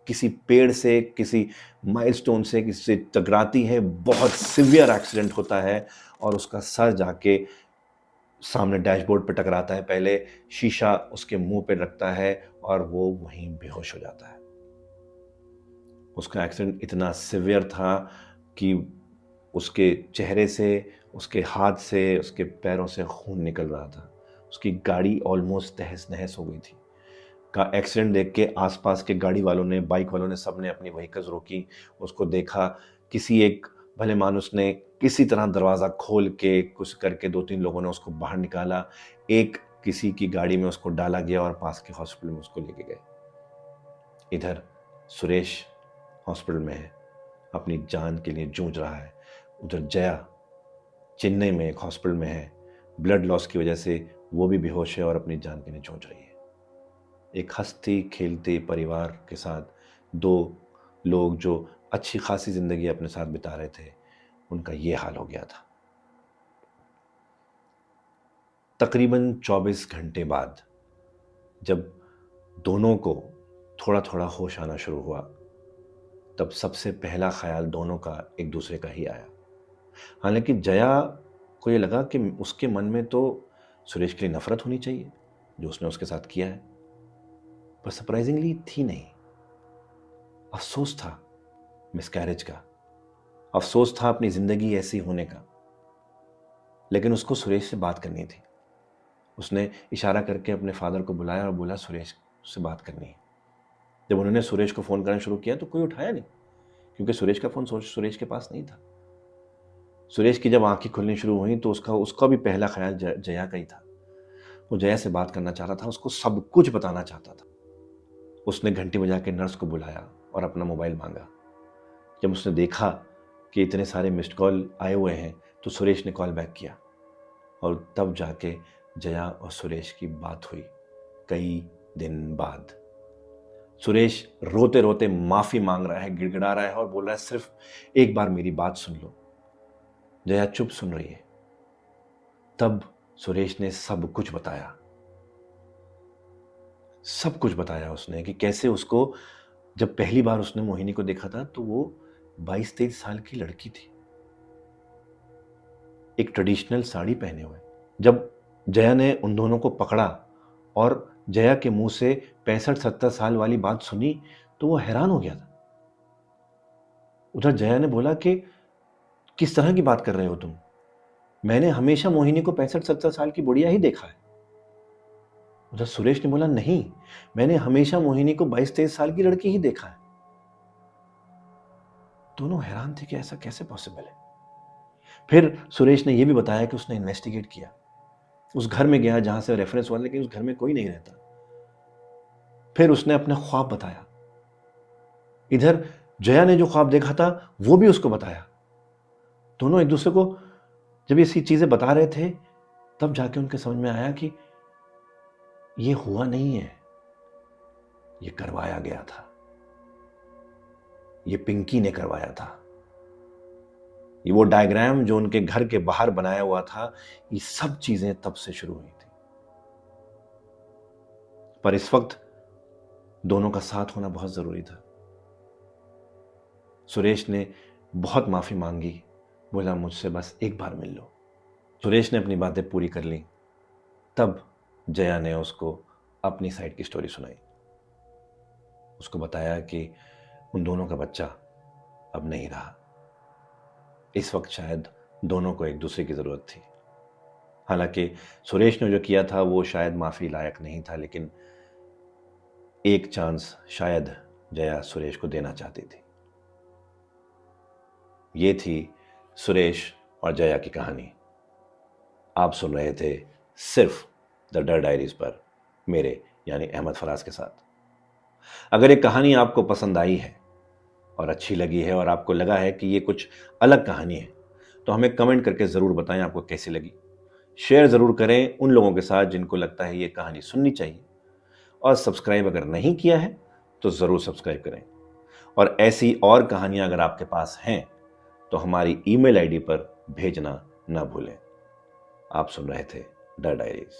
किसी पेड़ से, किसी माइलस्टोन से किसी से टकराती है। बहुत सिवियर एक्सीडेंट होता है और उसका सर जाके सामने डैशबोर्ड पे टकराता है। पहले शीशा उसके मुंह पे रखता है और वो वहीं बेहोश हो जाता है। उसका एक्सीडेंट इतना सिवियर था कि उसके चेहरे से, उसके हाथ से, उसके पैरों से खून निकल रहा था। उसकी गाड़ी ऑलमोस्ट तहस नहस हो गई थी। का एक्सीडेंट देख के आसपास के गाड़ी वालों ने, बाइक वालों ने, सब ने अपनी व्हीकल्स रोकी, उसको देखा। किसी एक भले मानुस ने किसी तरह दरवाज़ा खोल के कुछ करके 2-3 लोगों ने उसको बाहर निकाला। एक किसी की गाड़ी में उसको डाला गया और पास के हॉस्पिटल में उसको लेके गए। इधर सुरेश हॉस्पिटल में है, अपनी जान के लिए जूझ रहा है। उधर जया चेन्नई में एक हॉस्पिटल में है, ब्लड लॉस की वजह से वो भी बेहोश है और अपनी जान के लिए जूझ रही है। एक हंसते खेलते परिवार के साथ दो लोग जो अच्छी खासी जिंदगी अपने साथ बिता रहे थे, उनका ये हाल हो गया था। तकरीबन 24 घंटे बाद जब दोनों को थोड़ा थोड़ा होश आना शुरू हुआ, तब सबसे पहला ख्याल दोनों का एक दूसरे का ही आया। हालांकि जया को ये लगा कि उसके मन में तो सुरेश के लिए नफरत होनी चाहिए जो उसने उसके साथ किया है, पर सरप्राइजिंगली थी नहीं। अफसोस था मिसकैरेज का, अफसोस था अपनी जिंदगी ऐसी होने का। लेकिन उसको सुरेश से बात करनी थी। उसने इशारा करके अपने फादर को बुलाया और बोला सुरेश से बात करनी है। जब उन्होंने सुरेश को फ़ोन करना शुरू किया तो कोई उठाया नहीं, क्योंकि सुरेश का फ़ोन सुरेश के पास नहीं था। सुरेश की जब आंखें खुलनी शुरू हुई तो उसका भी पहला ख्याल जया का ही था। वो जया से बात करना चाहता था, उसको सब कुछ बताना चाहता था। उसने घंटी बजा के नर्स को बुलाया और अपना मोबाइल मांगा। जब उसने देखा कि इतने सारे मिस्ड कॉल आए हुए हैं तो सुरेश ने कॉल बैक किया और तब जाके जया और सुरेश की बात हुई कई दिन बाद। सुरेश रोते रोते माफ़ी मांग रहा है, गिड़गिड़ा रहा है और बोल रहा है सिर्फ एक बार मेरी बात सुन लो। जया चुप सुन रही है। तब सुरेश ने सब कुछ बताया, सब कुछ बताया उसने कि कैसे उसको जब पहली बार उसने मोहिनी को देखा था तो वो 22-23 साल की लड़की थी, एक ट्रेडिशनल साड़ी पहने हुए। जब जया ने उन दोनों को पकड़ा और जया के मुंह से 65-70 साल वाली बात सुनी तो वो हैरान हो गया था। उधर जया ने बोला कि किस तरह की बात कर रहे हो तुम? मैंने हमेशा मोहिनी को 65-70 साल की बुढ़िया ही देखा है। उधर सुरेश ने बोला नहीं, मैंने हमेशा मोहिनी को 22-23 साल की लड़की ही देखा है। दोनों हैरान थे कि ऐसा कैसे पॉसिबल है। फिर सुरेश ने यह भी बताया कि उसने इन्वेस्टिगेट किया, उस घर में गया जहां से रेफरेंस हुआ, लेकिन उस घर में कोई नहीं रहता। फिर उसने अपना ख्वाब बताया। इधर जया ने जो ख्वाब देखा था वो भी उसको बताया। दोनों एक दूसरे को जब ये चीजें बता रहे थे तब जाके उनके समझ में आया कि ये हुआ नहीं है, ये करवाया गया था, ये पिंकी ने करवाया था। ये वो डायग्राम जो उनके घर के बाहर बनाया हुआ था, ये सब चीजें तब से शुरू हुई थी। पर इस वक्त दोनों का साथ होना बहुत जरूरी था। सुरेश ने बहुत माफी मांगी, बोला मुझसे बस एक बार मिल लो। सुरेश ने अपनी बातें पूरी कर ली। तब जया ने उसको अपनी साइड की स्टोरी सुनाई। उसको बताया कि उन दोनों का बच्चा अब नहीं रहा। इस वक्त शायद दोनों को एक दूसरे की ज़रूरत थी। हालांकि सुरेश ने जो किया था वो शायद माफ़ी लायक नहीं था, लेकिन एक चांस शायद जया सुरेश को देना चाहती थी। ये थी सुरेश और जया की कहानी। आप सुन रहे थे सिर्फ द डर डायरीज पर, मेरे यानी अहमद फराज के साथ। अगर ये कहानी आपको पसंद आई है और अच्छी लगी है और आपको लगा है कि ये कुछ अलग कहानी है, तो हमें कमेंट करके ज़रूर बताएं आपको कैसी लगी। शेयर ज़रूर करें उन लोगों के साथ जिनको लगता है ये कहानी सुननी चाहिए, और सब्सक्राइब अगर नहीं किया है तो ज़रूर सब्सक्राइब करें। और ऐसी और कहानियां अगर आपके पास हैं तो हमारी ईमेल आईडी पर भेजना ना भूलें। आप सुन रहे थे डर डायरीज।